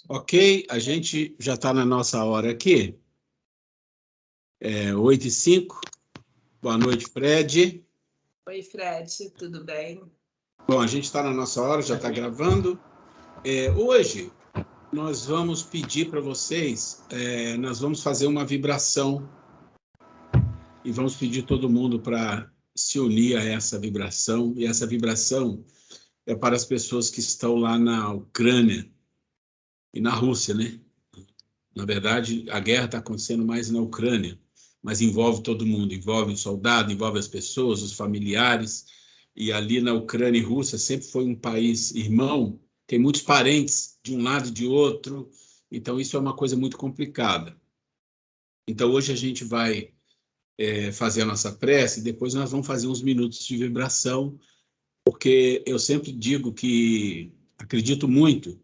Ok, a gente já está na nossa hora aqui. 8h05. Boa noite, Fred. Oi, Fred, tudo bem? Bom, a gente está na nossa hora, já está gravando. Hoje, nós vamos pedir para vocês, nós vamos fazer uma vibração e vamos pedir todo mundo para se unir a essa vibração. E essa vibração é para as pessoas que estão lá na Ucrânia e na Rússia, né? Na verdade, a guerra está acontecendo mais na Ucrânia, mas envolve todo mundo, envolve o soldado, envolve as pessoas, os familiares. E ali na Ucrânia e Rússia sempre foi um país irmão, tem muitos parentes de um lado e de outro, então isso é uma coisa muito complicada. Então hoje a gente vai fazer a nossa prece e depois nós vamos fazer uns minutos de vibração, porque eu sempre digo que acredito muito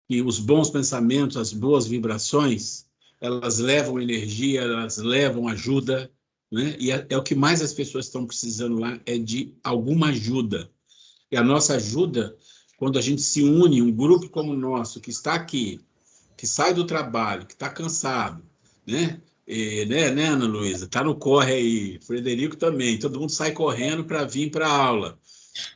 que os bons pensamentos, as boas vibrações, elas levam energia, elas levam ajuda, né? E é o que mais as pessoas estão precisando lá, é de alguma ajuda. E a nossa ajuda, quando a gente se une, um grupo como o nosso, que está aqui, que sai do trabalho, que está cansado, né? Né, Ana Luísa? Está no corre aí, Frederico também, todo mundo sai correndo para vir para a aula.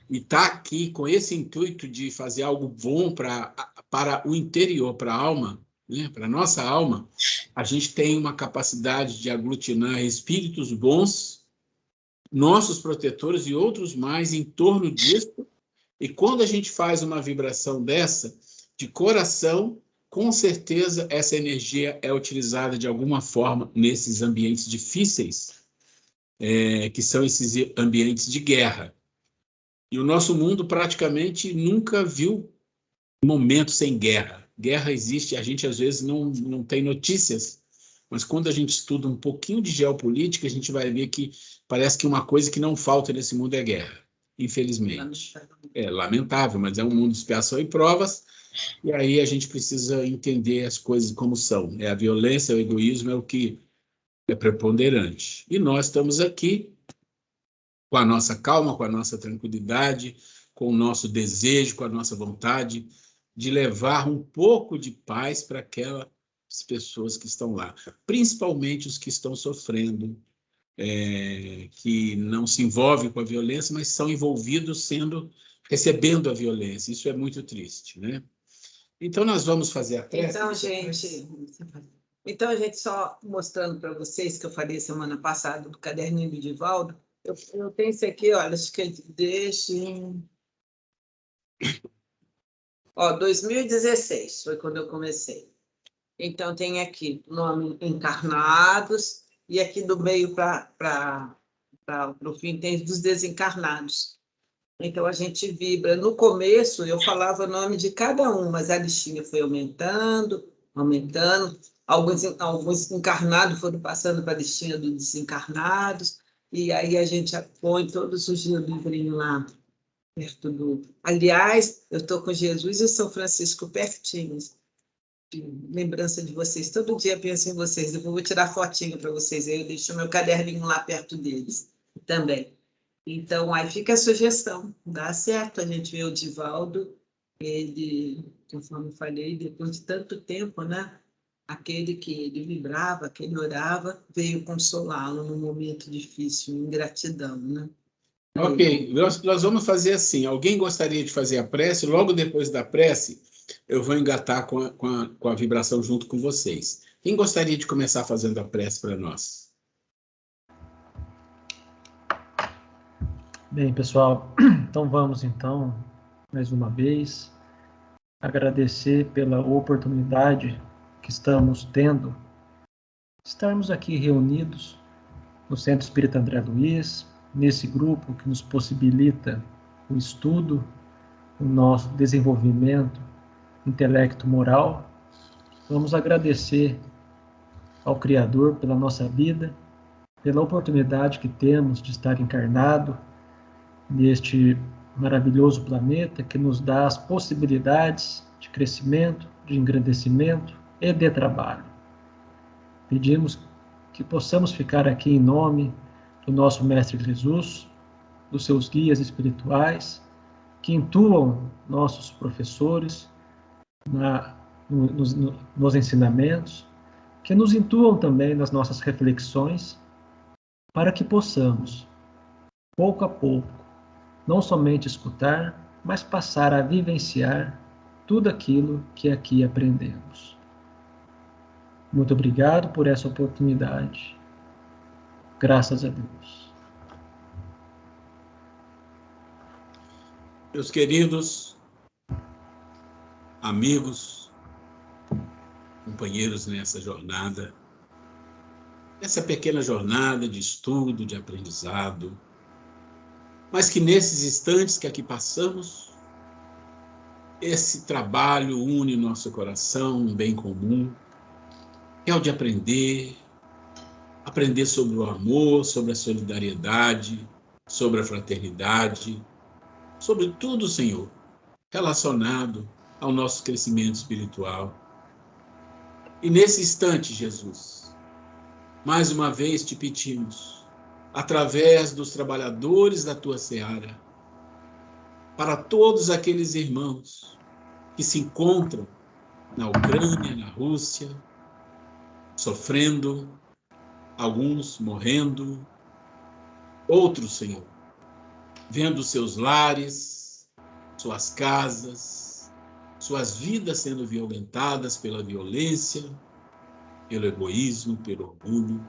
E está aqui com esse intuito de fazer algo bom para o interior, para a alma, né? Para a nossa alma, a gente tem uma capacidade de aglutinar espíritos bons, nossos protetores e outros mais em torno disso. E quando a gente faz uma vibração dessa, de coração, com certeza essa energia é utilizada de alguma forma nesses ambientes difíceis, que são esses ambientes de guerra. E o nosso mundo praticamente nunca viu momento sem guerra. Guerra existe, a gente às vezes não tem notícias, mas quando a gente estuda um pouquinho de geopolítica, a gente vai ver que parece que uma coisa que não falta nesse mundo é guerra, infelizmente. É lamentável, mas é um mundo de expiação e provas, e aí a gente precisa entender as coisas como são. A violência, o egoísmo é o que é preponderante. E nós estamos aqui com a nossa calma, com a nossa tranquilidade, com o nosso desejo, com a nossa vontade de levar um pouco de paz para aquelas pessoas que estão lá, principalmente os que estão sofrendo, que não se envolvem com a violência, mas são envolvidos recebendo a violência. Isso é muito triste, né? Então, nós vamos fazer a prece. Então, gente, só mostrando para vocês que eu falei semana passada do caderninho do Divaldo, eu tenho esse aqui, olha, acho que ele deixa em... 2016 foi quando eu comecei. Então, tem aqui o nome encarnados, e aqui do meio para o fim tem dos desencarnados. Então, a gente vibra. No começo, eu falava o nome de cada um, mas a listinha foi aumentando. Alguns encarnados foram passando para a listinha dos desencarnados, e aí a gente põe todos os livrinhos lá perto do... Aliás, eu estou com Jesus e São Francisco pertinhos. Lembrança de vocês. Todo dia penso em vocês. Depois vou tirar fotinho para vocês. Aí eu deixo meu caderninho lá perto deles também. Então, aí fica a sugestão. Dá certo a gente ver o Divaldo, ele, conforme eu falei, depois de tanto tempo, né? Aquele que ele vibrava, que ele orava, veio consolá-lo num momento difícil, em gratidão, né? Ok, nós vamos fazer assim. Alguém gostaria de fazer a prece? Logo depois da prece, eu vou engatar com a vibração junto com vocês. Quem gostaria de começar fazendo a prece para nós? Bem, pessoal, então vamos mais uma vez, agradecer pela oportunidade que estamos tendo, estarmos aqui reunidos no Centro Espírita André Luiz, nesse grupo que nos possibilita o estudo, o nosso desenvolvimento intelecto-moral. Vamos agradecer ao Criador pela nossa vida, pela oportunidade que temos de estar encarnado neste maravilhoso planeta que nos dá as possibilidades de crescimento, de engrandecimento e de trabalho. Pedimos que possamos ficar aqui em nome do nosso Mestre Jesus, dos seus guias espirituais, que intuam nossos professores no nos ensinamentos, que nos intuam também nas nossas reflexões, para que possamos, pouco a pouco, não somente escutar, mas passar a vivenciar tudo aquilo que aqui aprendemos. Muito obrigado por essa oportunidade. Graças a Deus. Meus queridos amigos, companheiros nessa jornada, essa pequena jornada de estudo, de aprendizado, mas que nesses instantes que aqui passamos, esse trabalho une nosso coração, um bem comum, que é o de aprender sobre o amor, sobre a solidariedade, sobre a fraternidade, sobre tudo, Senhor, relacionado ao nosso crescimento espiritual. E nesse instante, Jesus, mais uma vez te pedimos, através dos trabalhadores da tua seara, para todos aqueles irmãos que se encontram na Ucrânia, na Rússia, sofrendo, alguns morrendo, outros, Senhor, vendo seus lares, suas casas, suas vidas sendo violentadas pela violência, pelo egoísmo, pelo orgulho.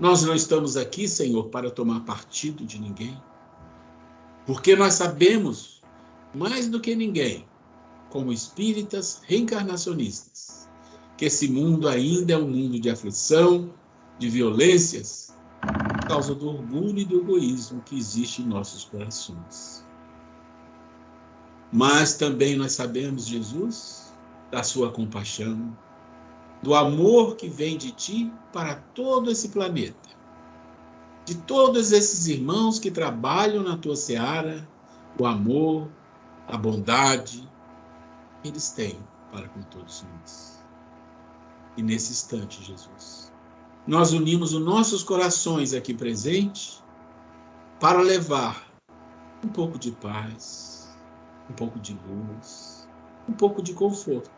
Nós não estamos aqui, Senhor, para tomar partido de ninguém, porque nós sabemos, mais do que ninguém, como espíritas reencarnacionistas, que esse mundo ainda é um mundo de aflição, de violências, por causa do orgulho e do egoísmo que existe em nossos corações. Mas também nós sabemos, Jesus, da sua compaixão, do amor que vem de ti para todo esse planeta, de todos esses irmãos que trabalham na tua seara, o amor, a bondade, eles têm para com todos nós. E nesse instante, Jesus, nós unimos os nossos corações aqui presentes para levar um pouco de paz, um pouco de luz, um pouco de conforto,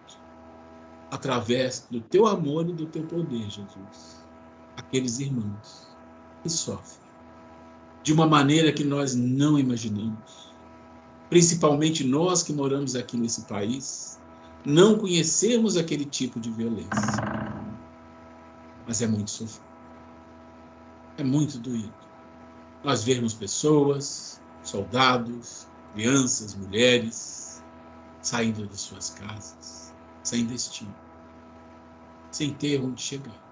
através do teu amor e do teu poder, Jesus, aqueles irmãos que sofrem de uma maneira que nós não imaginamos, principalmente nós que moramos aqui nesse país, não conhecemos aquele tipo de violência, mas é muito sofrido, é muito doído nós vermos pessoas, soldados, crianças, mulheres, saindo de suas casas, sem destino, sem ter onde chegar.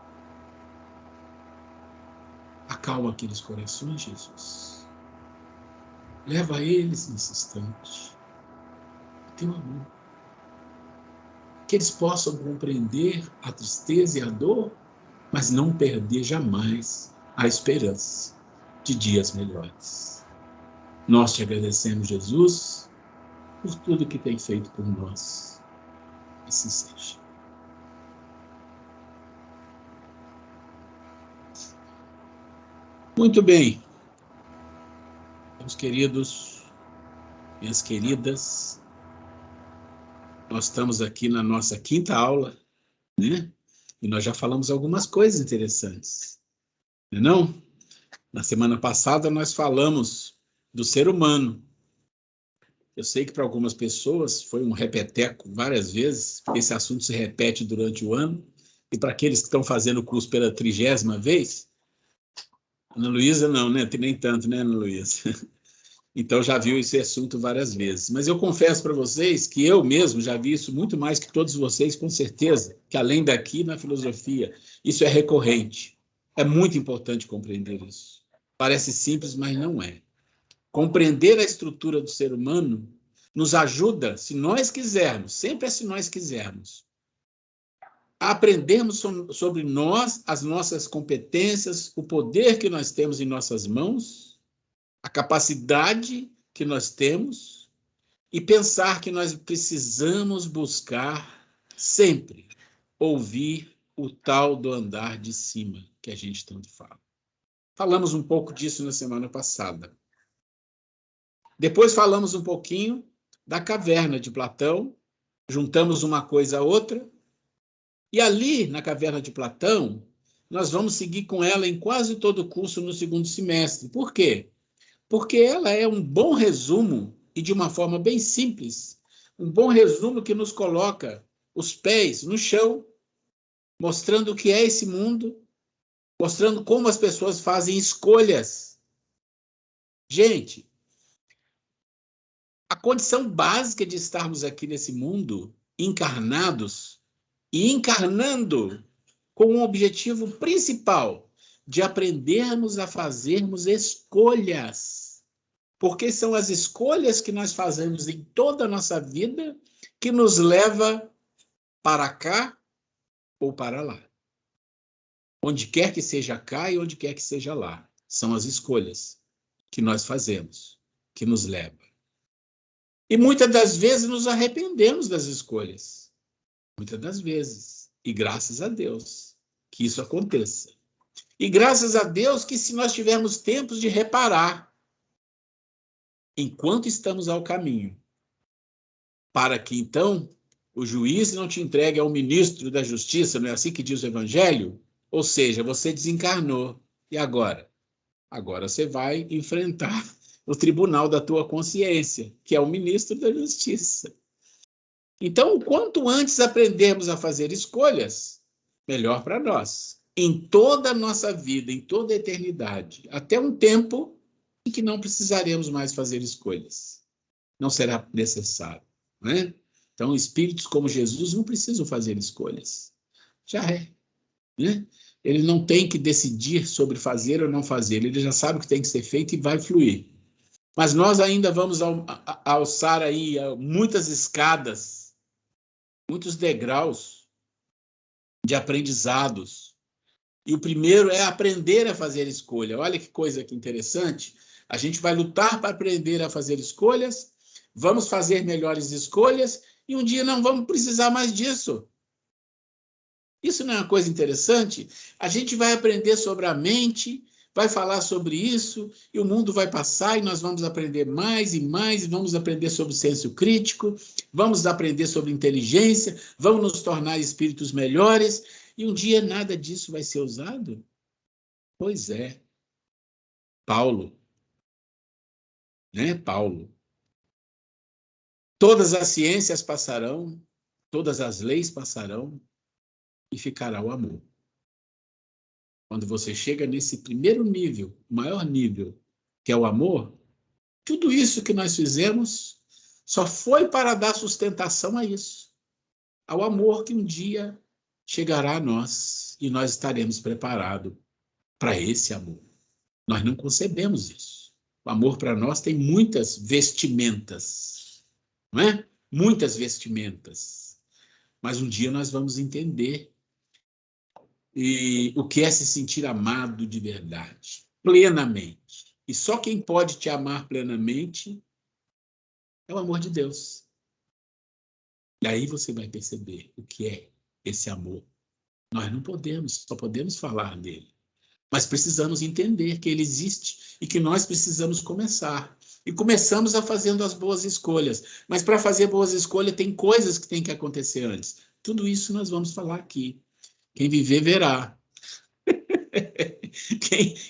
Acalma aqueles corações, Jesus. Leva eles nesse instante. Teu amor. Que eles possam compreender a tristeza e a dor, mas não perder jamais a esperança de dias melhores. Nós te agradecemos, Jesus, por tudo que tem feito por nós. Assim seja. Muito bem, meus queridos, minhas queridas, nós estamos aqui na nossa quinta aula, né? E nós já falamos algumas coisas interessantes, não? Na semana passada nós falamos do ser humano. Eu sei que para algumas pessoas foi um repeteco várias vezes, porque esse assunto se repete durante o ano, e para aqueles que estão fazendo o curso pela 30ª vez, Ana Luísa não, né? Nem tanto, né, Ana Luísa? Então já viu esse assunto várias vezes. Mas eu confesso para vocês que eu mesmo já vi isso muito mais que todos vocês, com certeza, que além daqui na filosofia, isso é recorrente. É muito importante compreender isso. Parece simples, mas não é. Compreender a estrutura do ser humano nos ajuda, se nós quisermos, sempre é se nós quisermos, a aprendermos sobre nós, as nossas competências, o poder que nós temos em nossas mãos, a capacidade que nós temos, e pensar que nós precisamos buscar sempre ouvir o tal do andar de cima, que a gente tanto fala. Falamos um pouco disso na semana passada. Depois falamos um pouquinho da caverna de Platão, juntamos uma coisa a outra, e ali, na Caverna de Platão, nós vamos seguir com ela em quase todo o curso no segundo semestre. Por quê? Porque ela é um bom resumo, e de uma forma bem simples, um bom resumo que nos coloca os pés no chão, mostrando o que é esse mundo, mostrando como as pessoas fazem escolhas. Gente, a condição básica de estarmos aqui nesse mundo, encarnados e encarnando com um objetivo principal de aprendermos a fazermos escolhas. Porque são as escolhas que nós fazemos em toda a nossa vida que nos leva para cá ou para lá. Onde quer que seja cá e onde quer que seja lá. São as escolhas que nós fazemos, que nos levam. E muitas das vezes nos arrependemos das escolhas. Muitas das vezes. E graças a Deus que isso aconteça. E graças a Deus que se nós tivermos tempos de reparar, enquanto estamos ao caminho, para que então o juiz não te entregue ao ministro da Justiça, não é assim que diz o Evangelho? Ou seja, você desencarnou. E agora? Agora você vai enfrentar o tribunal da tua consciência, que é o ministro da Justiça. Então, quanto antes aprendermos a fazer escolhas, melhor para nós. Em toda a nossa vida, em toda a eternidade, até um tempo em que não precisaremos mais fazer escolhas. Não será necessário, né? Então, espíritos como Jesus não precisam fazer escolhas. Já é, né? Ele não tem que decidir sobre fazer ou não fazer. Ele já sabe o que tem que ser feito e vai fluir. Mas nós ainda vamos alçar aí muitas escadas, muitos degraus de aprendizados. E o primeiro é aprender a fazer escolha. Olha que coisa que interessante. A gente vai lutar para aprender a fazer escolhas, vamos fazer melhores escolhas e um dia não vamos precisar mais disso. Isso não é uma coisa interessante? A gente vai aprender sobre a mente, vai falar sobre isso, e o mundo vai passar e nós vamos aprender mais e mais, e vamos aprender sobre senso crítico, vamos aprender sobre inteligência, vamos nos tornar espíritos melhores, e um dia nada disso vai ser usado? Pois é. Paulo. Né, Paulo? Todas as ciências passarão, todas as leis passarão, e ficará o amor. Quando você chega nesse primeiro nível, maior nível, que é o amor, tudo isso que nós fizemos só foi para dar sustentação a isso, ao amor que um dia chegará a nós e nós estaremos preparados para esse amor. Nós não concebemos isso. O amor para nós tem muitas vestimentas, não é? Muitas vestimentas. Mas um dia nós vamos entender o que é se sentir amado de verdade, plenamente. E só quem pode te amar plenamente é o amor de Deus. E aí você vai perceber o que é esse amor. Nós não podemos, só podemos falar dele. Mas precisamos entender que ele existe e que nós precisamos começar. E começamos a fazendo as boas escolhas. Mas para fazer boas escolhas tem coisas que tem que acontecer antes. Tudo isso nós vamos falar aqui. Quem viver, verá.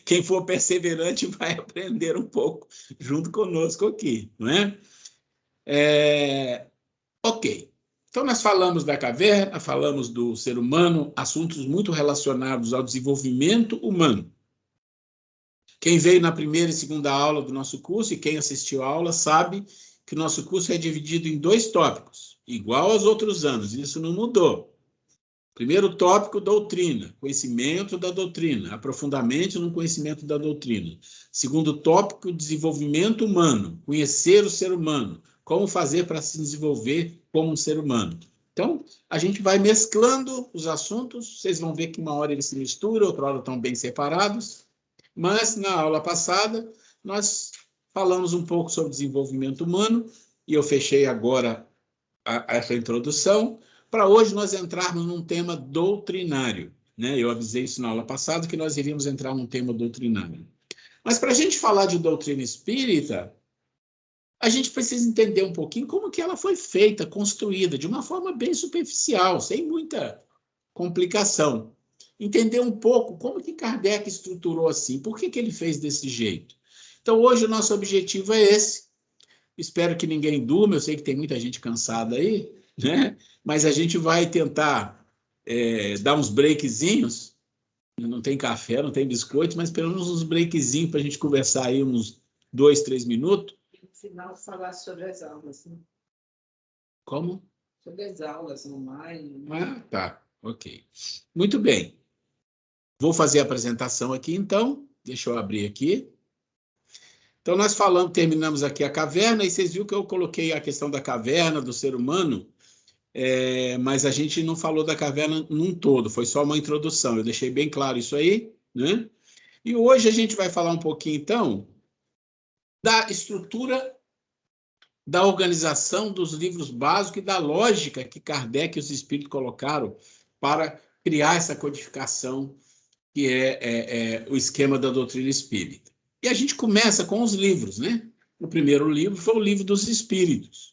Quem for perseverante vai aprender um pouco junto conosco aqui, não é? Ok. Então, nós falamos da caverna, falamos do ser humano, assuntos muito relacionados ao desenvolvimento humano. Quem veio na primeira e segunda aula do nosso curso, e quem assistiu a aula, sabe que o nosso curso é dividido em 2 tópicos, igual aos outros anos, isso não mudou. Primeiro tópico, doutrina, conhecimento da doutrina, aprofundamento no conhecimento da doutrina. Segundo tópico, desenvolvimento humano, conhecer o ser humano, como fazer para se desenvolver como um ser humano. Então, a gente vai mesclando os assuntos, vocês vão ver que uma hora eles se misturam, outra hora estão bem separados, mas na aula passada nós falamos um pouco sobre desenvolvimento humano, e eu fechei agora essa introdução, para hoje nós entrarmos num tema doutrinário, né? Eu avisei isso na aula passada, que nós iríamos entrar num tema doutrinário. Mas para a gente falar de doutrina espírita, a gente precisa entender um pouquinho como que ela foi feita, construída, de uma forma bem superficial, sem muita complicação. Entender um pouco como que Kardec estruturou assim, por que ele fez desse jeito. Então, hoje o nosso objetivo é esse. Espero que ninguém durma, eu sei que tem muita gente cansada aí, né? Mas a gente vai tentar dar uns breakzinhos. Não tem café, não tem biscoito, mas pelo menos uns breakzinhos para a gente conversar aí uns 2, 3 minutos. E no final, falar sobre as aulas. Né? Como? Sobre as aulas online. Ah, tá. Ok. Muito bem. Vou fazer a apresentação aqui, então. Deixa eu abrir aqui. Então, nós terminamos aqui a caverna, e vocês viram que eu coloquei a questão da caverna, do ser humano, mas a gente não falou da caverna num todo, foi só uma introdução. Eu deixei bem claro isso aí, né? E hoje a gente vai falar um pouquinho, então, da estrutura, da organização dos livros básicos e da lógica que Kardec e os espíritos colocaram para criar essa codificação que é o esquema da doutrina espírita. E a gente começa com os livros, né? O primeiro livro foi o Livro dos Espíritos.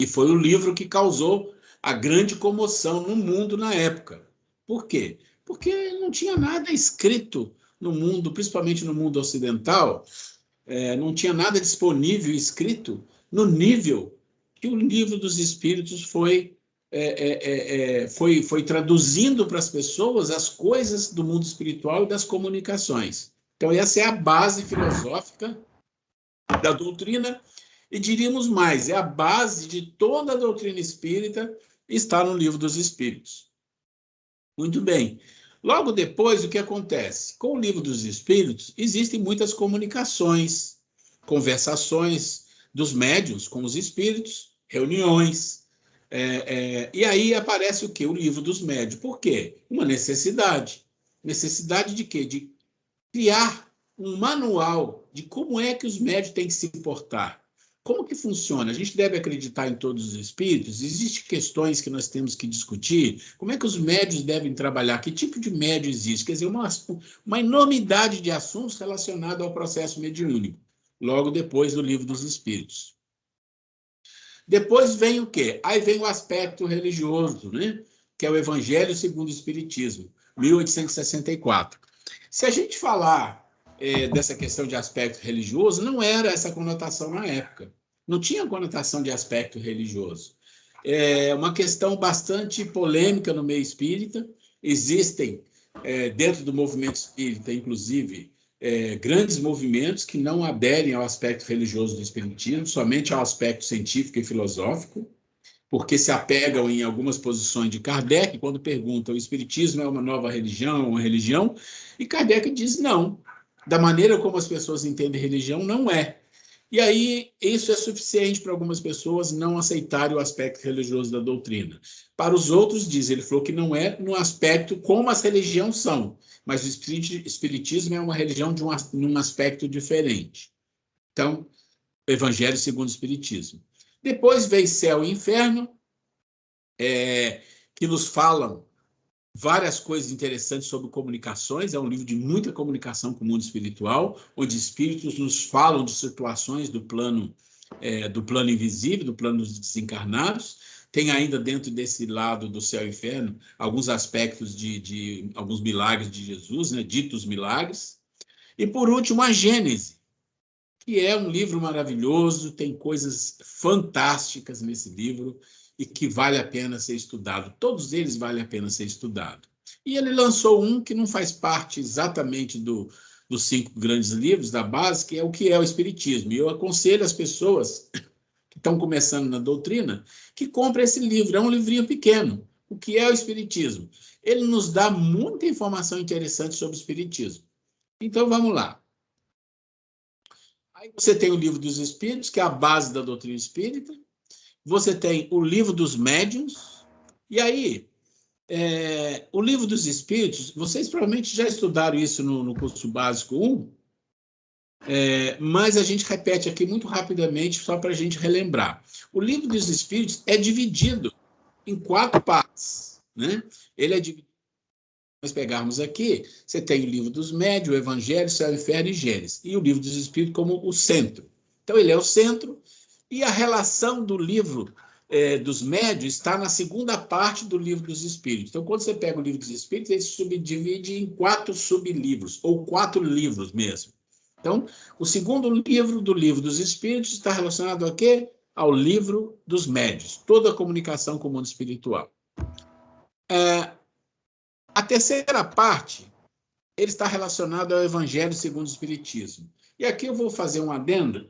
E foi o livro que causou a grande comoção no mundo na época. Por quê? Porque não tinha nada escrito no mundo, principalmente no mundo ocidental, não tinha nada disponível escrito no nível que o Livro dos Espíritos foi traduzindo para as pessoas as coisas do mundo espiritual e das comunicações. Então, essa é a base filosófica da doutrina, e diríamos mais, é a base de toda a doutrina espírita, está no Livro dos Espíritos. Muito bem. Logo depois, o que acontece? Com o Livro dos Espíritos, existem muitas comunicações, conversações dos médiuns com os espíritos, reuniões, e aí aparece o quê? O Livro dos Médiuns. Por quê? Uma necessidade. Necessidade de quê? De criar um manual de como é que os médiuns têm que se portar. Como que funciona? A gente deve acreditar em todos os espíritos? Existem questões que nós temos que discutir? Como é que os médiuns devem trabalhar? Que tipo de médium existe? Quer dizer, uma enormidade de assuntos relacionados ao processo mediúnico, logo depois do Livro dos Espíritos. Depois vem o quê? Aí vem o aspecto religioso, né? Que é o Evangelho segundo o Espiritismo, 1864. Se a gente falar dessa questão de aspecto religioso, não era essa conotação na época. Não tinha conotação de aspecto religioso. É uma questão bastante polêmica no meio espírita. Existem, dentro do movimento espírita, inclusive, grandes movimentos que não aderem ao aspecto religioso do espiritismo, somente ao aspecto científico e filosófico, porque se apegam em algumas posições de Kardec, quando perguntam o espiritismo é uma nova religião, uma religião, e Kardec diz não. Da maneira como as pessoas entendem religião, não é. E aí, isso é suficiente para algumas pessoas não aceitarem o aspecto religioso da doutrina. Para os outros, diz, ele falou que não é no aspecto como as religiões são, mas o espiritismo é uma religião num aspecto diferente. Então, o Evangelho segundo o Espiritismo. Depois veio Céu e Inferno, que nos falam várias coisas interessantes sobre comunicações. É um livro de muita comunicação com o mundo espiritual, onde espíritos nos falam de situações do plano invisível, do plano dos desencarnados. Tem ainda dentro desse lado do Céu e Inferno alguns aspectos de alguns milagres de Jesus, né, ditos milagres. E, por último, a Gênese, que é um livro maravilhoso, tem coisas fantásticas nesse livro e que vale a pena ser estudado. Todos eles valem a pena ser estudado. E ele lançou um que não faz parte exatamente dos 5 grandes livros da base, que é o Espiritismo. E eu aconselho as pessoas que estão começando na doutrina que comprem esse livro. É um livrinho pequeno. O que é o Espiritismo? Ele nos dá muita informação interessante sobre o Espiritismo. Então, vamos lá. Aí você tem o Livro dos Espíritos, que é a base da doutrina espírita. Você tem o Livro dos Médiuns. E aí, o Livro dos Espíritos, vocês provavelmente já estudaram isso no curso básico 1, mas a gente repete aqui muito rapidamente, só para a gente relembrar. O Livro dos Espíritos é dividido em 4 partes, né? Ele é dividido. Nós pegarmos aqui, você tem o Livro dos Médiuns, o Evangelho, Céu, Inferno e Gênesis, e o Livro dos Espíritos como o centro. Então, ele é o centro, e a relação do livro dos médios está na segunda parte do livro dos Espíritos. Então, quando você pega o livro dos Espíritos, ele se subdivide em 4 sublivros, ou 4 livros mesmo. Então, o segundo livro do livro dos Espíritos está relacionado a quê? Ao livro dos médios, toda a comunicação com o mundo espiritual. A terceira parte, ele está relacionado ao Evangelho segundo o Espiritismo. E aqui eu vou fazer um adendo,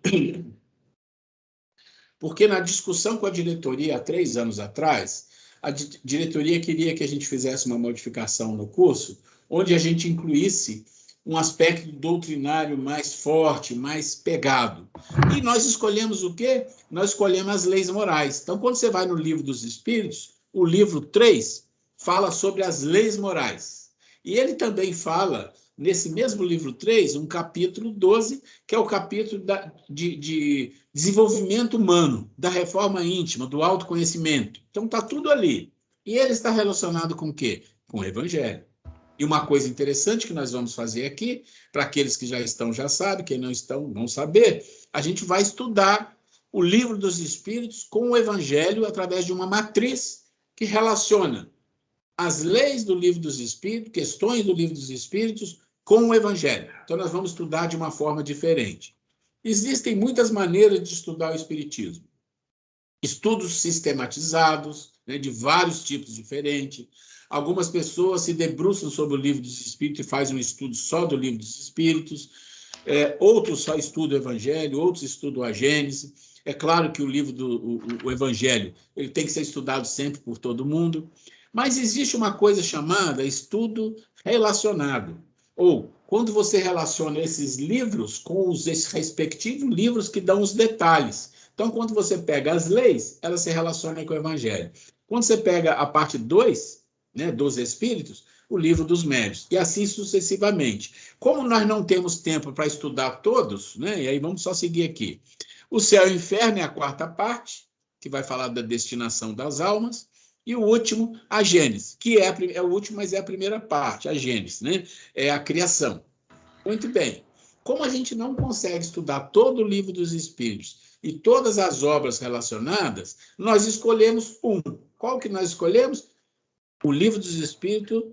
porque na discussão com a diretoria há 3 anos atrás, a diretoria queria que a gente fizesse uma modificação no curso, onde a gente incluísse um aspecto doutrinário mais forte, mais pegado. E nós escolhemos o quê? Nós escolhemos as leis morais. Então, quando você vai no Livro dos Espíritos, o livro 3 fala sobre as leis morais. E ele também fala, nesse mesmo livro 3, um capítulo 12, que é o capítulo de desenvolvimento humano, da reforma íntima, do autoconhecimento. Então, está tudo ali. E ele está relacionado com o quê? Com o Evangelho. E uma coisa interessante que nós vamos fazer aqui, para aqueles que já estão, já sabem, quem não estão, vão saber, a gente vai estudar o Livro dos Espíritos com o Evangelho através de uma matriz que relaciona as leis do Livro dos Espíritos, questões do Livro dos Espíritos, com o Evangelho. Então, nós vamos estudar de uma forma diferente. Existem muitas maneiras de estudar o Espiritismo. Estudos sistematizados, né, de vários tipos diferentes. Algumas pessoas se debruçam sobre o Livro dos Espíritos e fazem um estudo só do Livro dos Espíritos. Outros só estudam o Evangelho, outros estudam a Gênese. É claro que o livro do Evangelho ele tem que ser estudado sempre por todo mundo. Mas existe uma coisa chamada estudo relacionado. Ou, quando você relaciona esses livros com os respectivos livros que dão os detalhes. Então, quando você pega as leis, elas se relacionam com o Evangelho. Quando você pega a parte 2, né, dos Espíritos, o livro dos médios, e assim sucessivamente. Como nós não temos tempo para estudar todos, né, e aí vamos só seguir aqui. O Céu e o Inferno é a 4ª parte, que vai falar da destinação das almas, e o último, a Gênese, que é o último, mas é a primeira parte, a Gênese, né, é a criação. Muito bem. Como a gente não consegue estudar todo o livro dos Espíritos e todas as obras relacionadas, nós escolhemos um. Qual que nós escolhemos? O Livro dos Espíritos,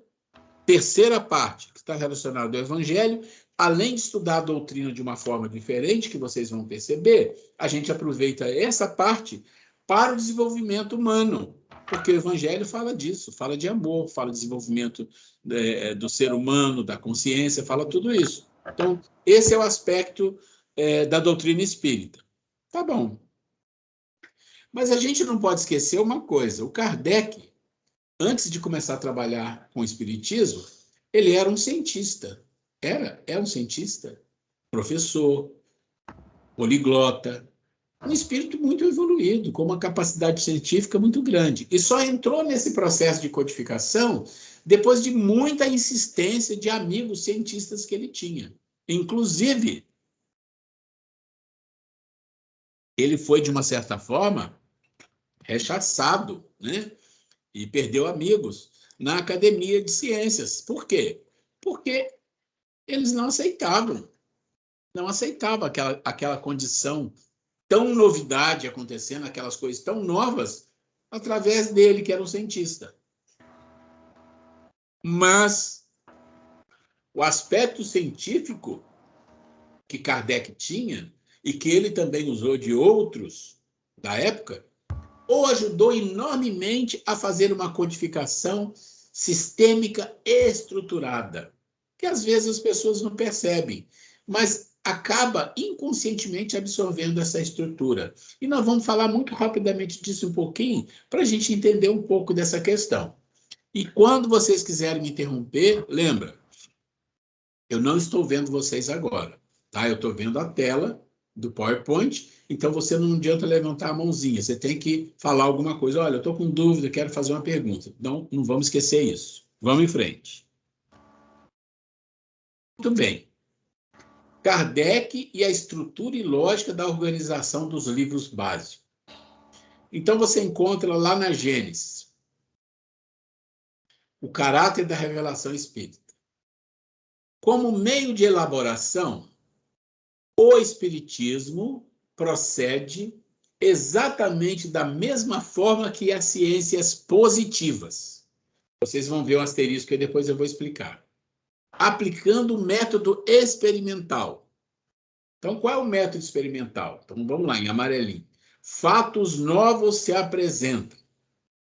3ª parte, que está relacionado ao Evangelho. Além de estudar a doutrina de uma forma diferente, que vocês vão perceber, a gente aproveita essa parte para o desenvolvimento humano, porque o Evangelho fala disso, fala de amor, fala de desenvolvimento do ser humano, da consciência, fala tudo isso. Então, esse é o aspecto da doutrina espírita. Tá bom. Mas a gente não pode esquecer uma coisa, o Kardec, antes de começar a trabalhar com o espiritismo, ele era um cientista. É um cientista, professor, poliglota, um espírito muito evoluído, com uma capacidade científica muito grande. E só entrou nesse processo de codificação depois de muita insistência de amigos cientistas que ele tinha. Inclusive, ele foi, de uma certa forma, rechaçado, né? E perdeu amigos na Academia de Ciências. Por quê? Porque eles não aceitavam aquela condição tão novidade acontecendo, aquelas coisas tão novas, através dele, que era um cientista. Mas o aspecto científico que Kardec tinha, e que ele também usou de outros da época, o ajudou enormemente a fazer uma codificação sistêmica estruturada, que às vezes as pessoas não percebem, mas acaba inconscientemente absorvendo essa estrutura. E nós vamos falar muito rapidamente disso um pouquinho, para a gente entender um pouco dessa questão. E quando vocês quiserem me interromper, lembra, eu não estou vendo vocês agora, tá? Eu estou vendo a tela do PowerPoint, então você não adianta levantar a mãozinha, você tem que falar alguma coisa. Olha, eu estou com dúvida, quero fazer uma pergunta. Então, não vamos esquecer isso. Vamos em frente. Muito bem. Kardec e a estrutura e lógica da organização dos livros básicos. Então, você encontra lá na Gênesis o caráter da revelação espírita. Como meio de elaboração, o Espiritismo procede exatamente da mesma forma que as ciências positivas. Vocês vão ver o asterisco e depois eu vou explicar. Aplicando o método experimental. Então, qual é o método experimental? Então, vamos lá, em amarelinho. Fatos novos se apresentam.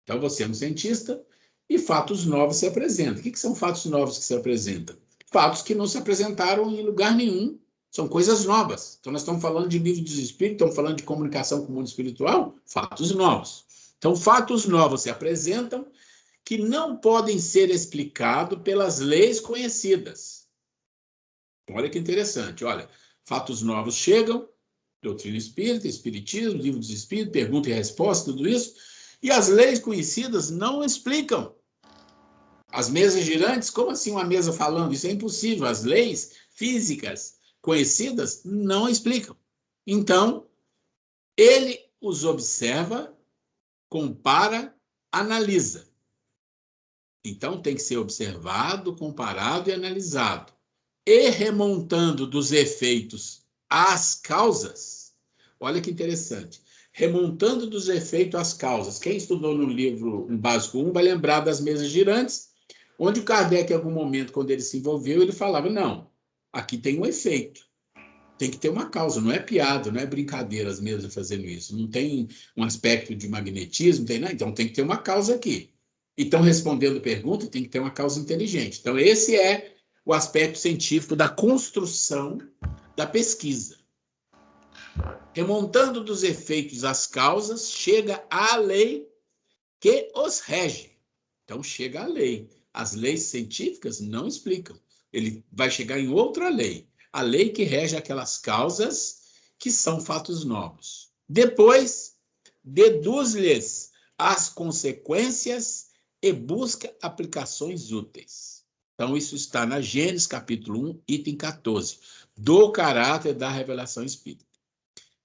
Então, você é um cientista e fatos novos se apresentam. O que são fatos novos que se apresentam? Fatos que não se apresentaram em lugar nenhum. São coisas novas. Então, nós estamos falando de livro dos espíritos, estamos falando de comunicação com o mundo espiritual, fatos novos. Então, fatos novos se apresentam que não podem ser explicados pelas leis conhecidas. Olha que interessante. Olha, fatos novos chegam, doutrina espírita, espiritismo, livro dos espíritos, pergunta e resposta, tudo isso, e as leis conhecidas não explicam. As mesas girantes, como assim uma mesa falando? Isso é impossível. As leis físicas conhecidas não explicam. Então, ele os observa, compara, analisa. Então, tem que ser observado, comparado e analisado. E remontando dos efeitos às causas, olha que interessante, remontando dos efeitos às causas. Quem estudou no livro Básico 1 vai lembrar das mesas girantes, onde o Kardec, em algum momento, quando ele se envolveu, ele falava, não, aqui tem um efeito, tem que ter uma causa, não é piada, não é brincadeira as mesas fazendo isso, não tem um aspecto de magnetismo, tem, não, então tem que ter uma causa aqui. Então, respondendo pergunta, tem que ter uma causa inteligente. Então, esse é o aspecto científico da construção da pesquisa. Remontando dos efeitos às causas, chega à lei que os rege. Então, chega à lei. As leis científicas não explicam. Ele vai chegar em outra lei. A lei que rege aquelas causas que são fatos novos. Depois, deduz-lhes as consequências e busca aplicações úteis. Então, isso está na Gênesis, capítulo 1, item 14, do caráter da revelação espírita.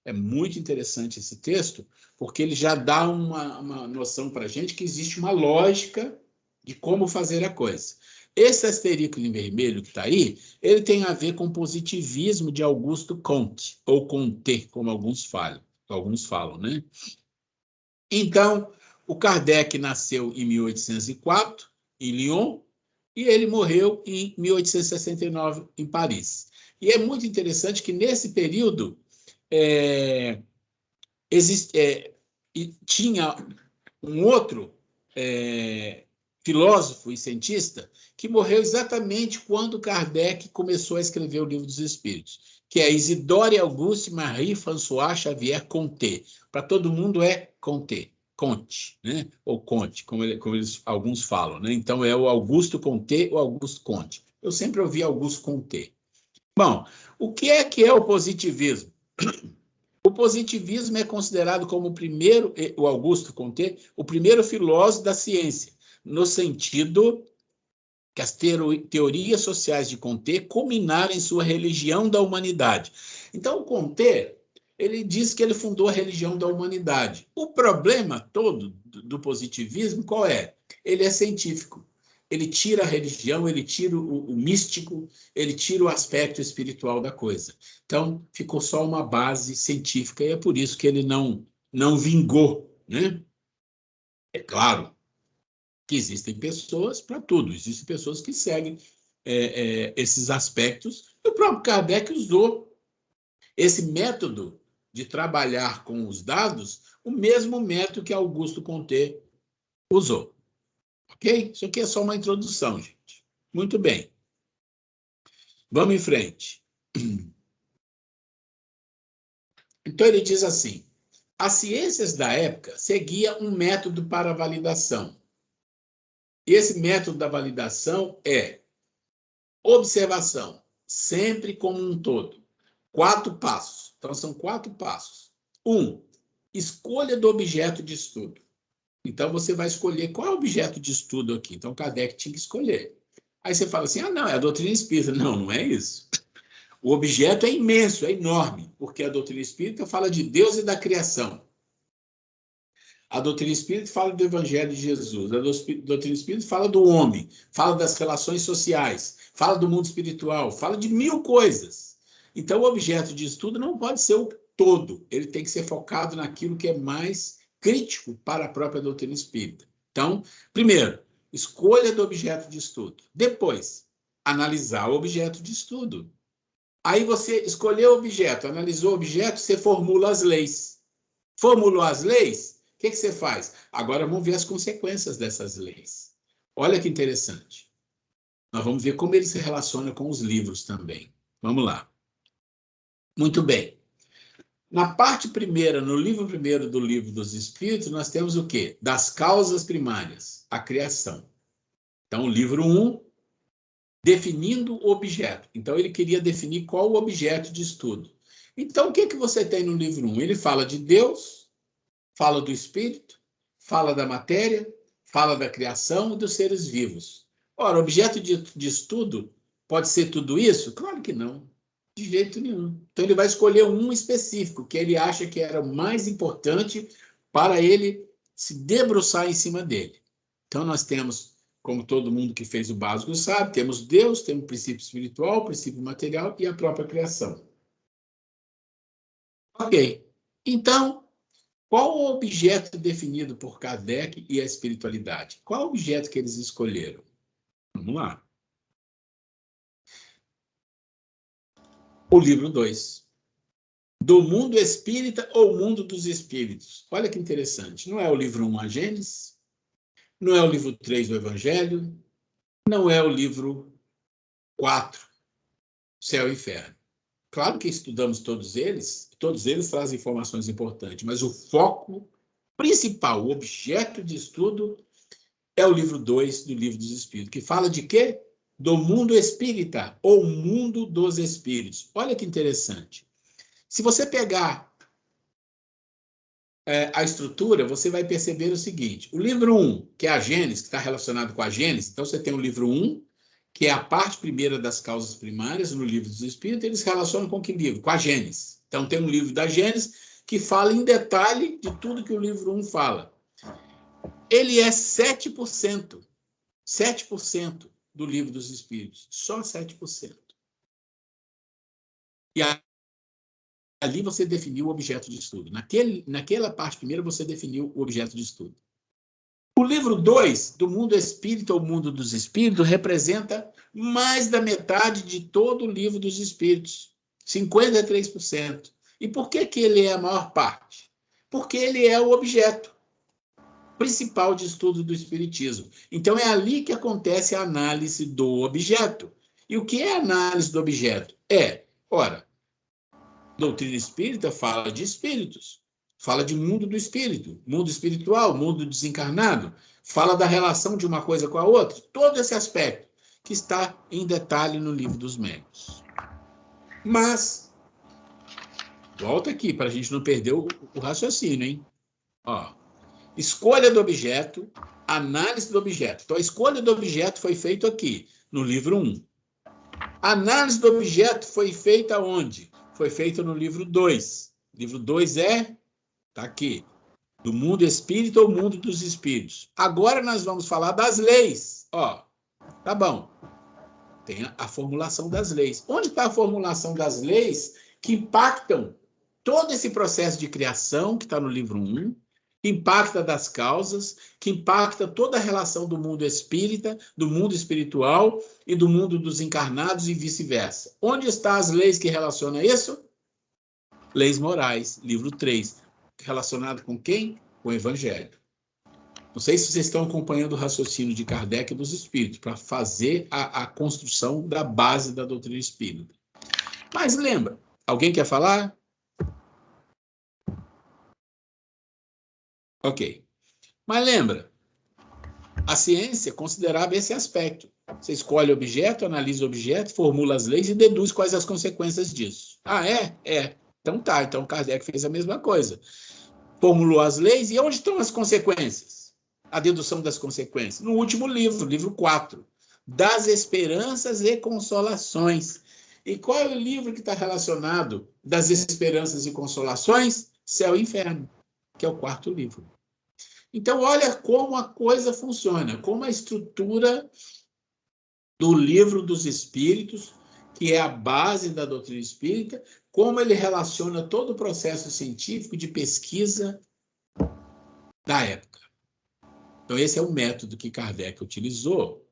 É muito interessante esse texto, porque ele já dá uma noção para a gente que existe uma lógica de como fazer a coisa. Esse asterisco em vermelho que está aí, ele tem a ver com o positivismo de Augusto Comte, ou Comte, como alguns falam, né? Então, o Kardec nasceu em 1804, em Lyon, e ele morreu em 1869, em Paris. E é muito interessante que, nesse período, tinha um outro filósofo e cientista que morreu exatamente quando Kardec começou a escrever o Livro dos Espíritos, que é Isidore Auguste Marie François Xavier Comte. Para todo mundo é Comte, né? Ou Comte, como alguns falam, né? Então é o Augusto Comte ou Augusto Comte. Eu sempre ouvi Augusto Comte. Bom, o que é o positivismo? O positivismo é considerado como o Augusto Comte, o primeiro filósofo da ciência, no sentido que as teorias sociais de Comte culminaram em sua religião da humanidade. Então, o Comte, ele diz que ele fundou a religião da humanidade. O problema todo do positivismo, qual é? Ele é científico. Ele tira a religião, ele tira o místico, ele tira o aspecto espiritual da coisa. Então, ficou só uma base científica e é por isso que ele não vingou, né? É claro que existem pessoas para tudo, existem pessoas que seguem esses aspectos. E o próprio Kardec usou esse método de trabalhar com os dados, o mesmo método que Augusto Comte usou. Ok? Isso aqui é só uma introdução, gente. Muito bem. Vamos em frente. Então, ele diz assim, as ciências da época seguiam um método para a validação. E esse método da validação é observação, sempre como um todo. 4 passos. Então, são 4 passos. 1, escolha do objeto de estudo. Então, você vai escolher qual é o objeto de estudo aqui. Então, Kardec tinha que escolher. Aí você fala assim, não, é a doutrina espírita. Não, não é isso. O objeto é imenso, é enorme, porque a doutrina espírita fala de Deus e da criação. A doutrina espírita fala do Evangelho de Jesus. A doutrina espírita fala do homem, fala das relações sociais, fala do mundo espiritual, fala de 1000 coisas. Então, o objeto de estudo não pode ser todo, ele tem que ser focado naquilo que é mais crítico para a própria doutrina espírita. Então, primeiro, escolha do objeto de estudo. Depois, analisar o objeto de estudo. Aí você escolheu o objeto, analisou o objeto, você formula as leis. Formulou as leis, o que você faz? Agora vamos ver as consequências dessas leis. Olha que interessante. Nós vamos ver como ele se relaciona com os livros também. Vamos lá. Muito bem. Na parte primeira, no livro primeiro do Livro dos Espíritos, nós temos o quê? Das causas primárias, a criação. Então, o livro 1, definindo o objeto. Então, ele queria definir qual o objeto de estudo. Então, o que você tem no livro 1? Ele fala de Deus, fala do Espírito, fala da matéria, fala da criação e dos seres vivos. Ora, objeto de estudo pode ser tudo isso? Claro que não. De jeito nenhum. Então, ele vai escolher um específico, que ele acha que era o mais importante para ele se debruçar em cima dele. Então, nós temos, como todo mundo que fez o básico sabe, temos Deus, temos o princípio espiritual, o princípio material e a própria criação. Ok. Então, qual o objeto definido por Kardec e a espiritualidade? Qual o objeto que eles escolheram? Vamos lá. O livro 2. Do mundo espírita ou mundo dos espíritos. Olha que interessante. Não é o livro 1, a Gênesis. Não é o livro 3 do Evangelho. Não é o livro 4, Céu e Inferno. Claro que estudamos todos eles trazem informações importantes, mas o foco principal, o objeto de estudo, é o livro 2 do Livro dos Espíritos, que fala de quê? Do mundo espírita, ou mundo dos espíritos. Olha que interessante. Se você pegar a estrutura, você vai perceber o seguinte. O livro 1, que é a Gênesis, que está relacionado com a Gênesis, então você tem o livro 1, que é a parte primeira das causas primárias, no Livro dos Espíritos, eles relacionam com que livro? Com a Gênesis. Então tem um livro da Gênesis que fala em detalhe de tudo que o livro 1 fala. Ele é 7%. 7% do Livro dos Espíritos. Só 7%. E ali você definiu o objeto de estudo. Naquela parte primeira, você definiu o objeto de estudo. O livro 2, do mundo espírita ou mundo dos espíritos, representa mais da metade de todo o livro dos espíritos. 53%. E por que ele é a maior parte? Porque ele é o objeto principal de estudo do espiritismo. Então, é ali que acontece a análise do objeto. E o que é a análise do objeto? Ora, doutrina espírita fala de espíritos, fala de mundo do espírito, mundo espiritual, mundo desencarnado, fala da relação de uma coisa com a outra, todo esse aspecto que está em detalhe no Livro dos Médiuns. Mas, volta aqui, para a gente não perder o raciocínio, hein? Escolha do objeto, análise do objeto. Então, a escolha do objeto foi feita aqui, no livro 1. A análise do objeto foi feita onde? Foi feita no livro 2. O livro 2 está aqui, do mundo espírita ou mundo dos espíritos. Agora nós vamos falar das leis. Tá bom. Tem a formulação das leis. Onde está a formulação das leis que impactam todo esse processo de criação que está no livro 1, que impacta das causas, que impacta toda a relação do mundo espírita, do mundo espiritual e do mundo dos encarnados e vice-versa. Onde estão as leis que relacionam isso? Leis morais, livro 3. Relacionado com quem? Com o Evangelho. Não sei se vocês estão acompanhando o raciocínio de Kardec e dos espíritos, para fazer a construção da base da doutrina espírita. Mas lembra, alguém quer falar? Ok. Mas lembra, a ciência considerava esse aspecto. Você escolhe o objeto, analisa o objeto, formula as leis e deduz quais as consequências disso. É. Então tá, então Kardec fez a mesma coisa. Formulou as leis e onde estão as consequências? A dedução das consequências. No último livro, livro 4, das esperanças e consolações. E qual é o livro que está relacionado das esperanças e consolações? Céu e Inferno, que é o 4º livro. Então, olha como a coisa funciona, como a estrutura do Livro dos Espíritos que é a base da doutrina espírita, como ele relaciona todo o processo científico de pesquisa da época. Então, esse é o método que Kardec utilizou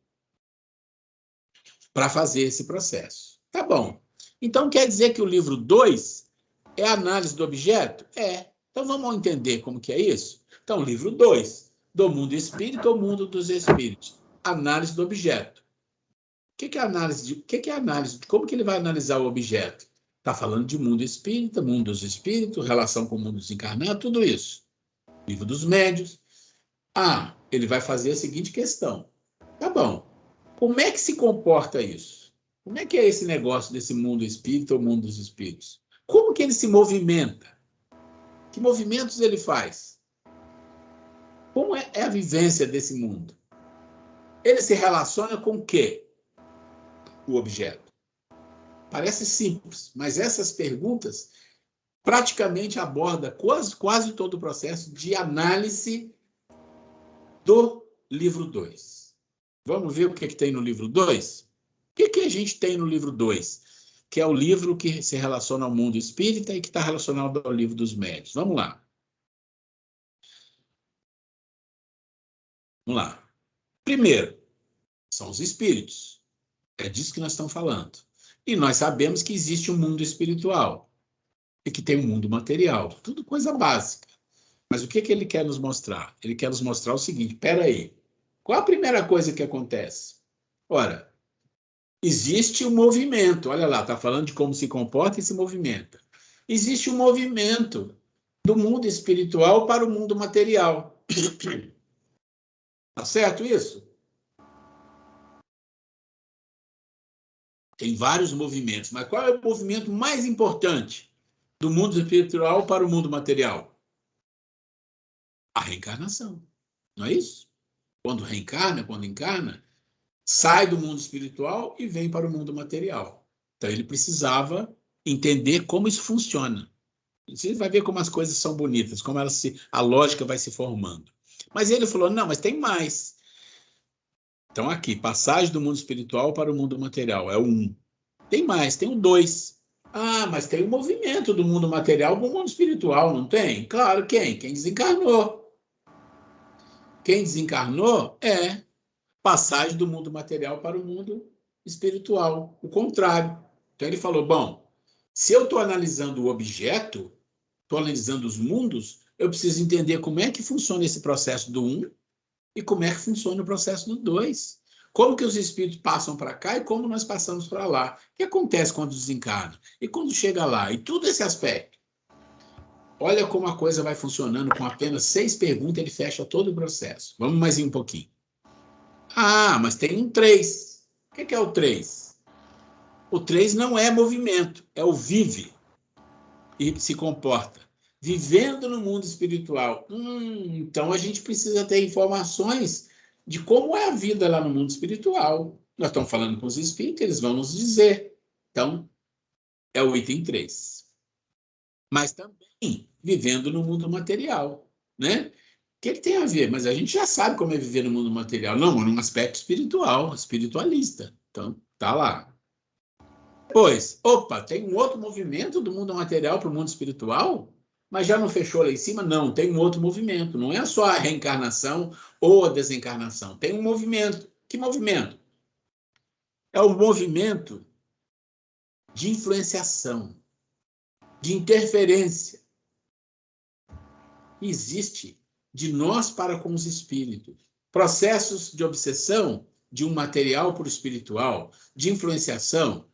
para fazer esse processo. Tá bom. Então, quer dizer que o livro 2 é a análise do objeto? É. Então, vamos entender como que é isso? Então, livro 2, do mundo espírita ou mundo dos espíritos. Análise do objeto. O que é análise? O que é análise? Como que ele vai analisar o objeto? Está falando de mundo espírita, mundo dos espíritos, relação com o mundo desencarnado, tudo isso. Livro dos médios. Ah, ele vai fazer a seguinte questão. Tá bom. Como é que se comporta isso? Como é que é esse negócio desse mundo espírita ou mundo dos espíritos? Como que ele se movimenta? Que movimentos ele faz? Como é a vivência desse mundo? Ele se relaciona com o quê? O objeto. Parece simples, mas essas perguntas praticamente abordam quase todo o processo de análise do livro 2. Vamos ver o que tem no livro 2? O que a gente tem no livro 2? Que é o livro que se relaciona ao mundo espírita e que está relacionado ao livro dos médios. Vamos lá. Vamos lá. Primeiro, são os espíritos. É disso que nós estamos falando. E nós sabemos que existe um mundo espiritual e que tem um mundo material. Tudo coisa básica. Mas o que ele quer nos mostrar? Ele quer nos mostrar o seguinte, espera aí. Qual a primeira coisa que acontece? Ora, existe um movimento. Olha lá, está falando de como se comporta e se movimenta. Existe um movimento do mundo espiritual para o mundo material. Tá certo isso? Tem vários movimentos, mas qual é o movimento mais importante do mundo espiritual para o mundo material? A reencarnação. Não é isso? Quando reencarna, quando encarna, sai do mundo espiritual e vem para o mundo material. Então, ele precisava entender como isso funciona. Você vai ver como as coisas são bonitas, como a lógica vai se formando. Mas ele falou, não, mas tem mais. Então, aqui, passagem do mundo espiritual para o mundo material, é o 1. Tem mais, tem o 2. Ah, mas tem o movimento do mundo material para o mundo espiritual, não tem? Claro, quem? Quem desencarnou. Quem desencarnou é passagem do mundo material para o mundo espiritual, o contrário. Então, ele falou, bom, se eu estou analisando o objeto, estou analisando os mundos, eu preciso entender como é que funciona esse processo do 1 e como é que funciona o processo do 2. Como que os espíritos passam para cá e como nós passamos para lá. O que acontece quando desencarna? E quando chega lá? E tudo esse aspecto. Olha como a coisa vai funcionando. Com apenas 6 perguntas, ele fecha todo o processo. Vamos mais um pouquinho. Ah, mas tem um 3. O que é o 3? O 3 não é movimento, é o vive e se comporta. Vivendo no mundo espiritual. Então a gente precisa ter informações de como é a vida lá no mundo espiritual. Nós estamos falando com os espíritos, eles vão nos dizer. Então, é o item 3. Mas também vivendo no mundo material, né? O que tem a ver? Mas a gente já sabe como é viver no mundo material. Não, num aspecto espiritual, espiritualista. Então, tá lá. Pois, opa, tem um outro movimento do mundo material para o mundo espiritual? Mas já não fechou lá em cima? Não, tem um outro movimento. Não é só a reencarnação ou a desencarnação. Tem um movimento. Que movimento? É o movimento de influenciação, de interferência. Existe de nós para com os espíritos. Processos de obsessão de um material para o espiritual, de influenciação,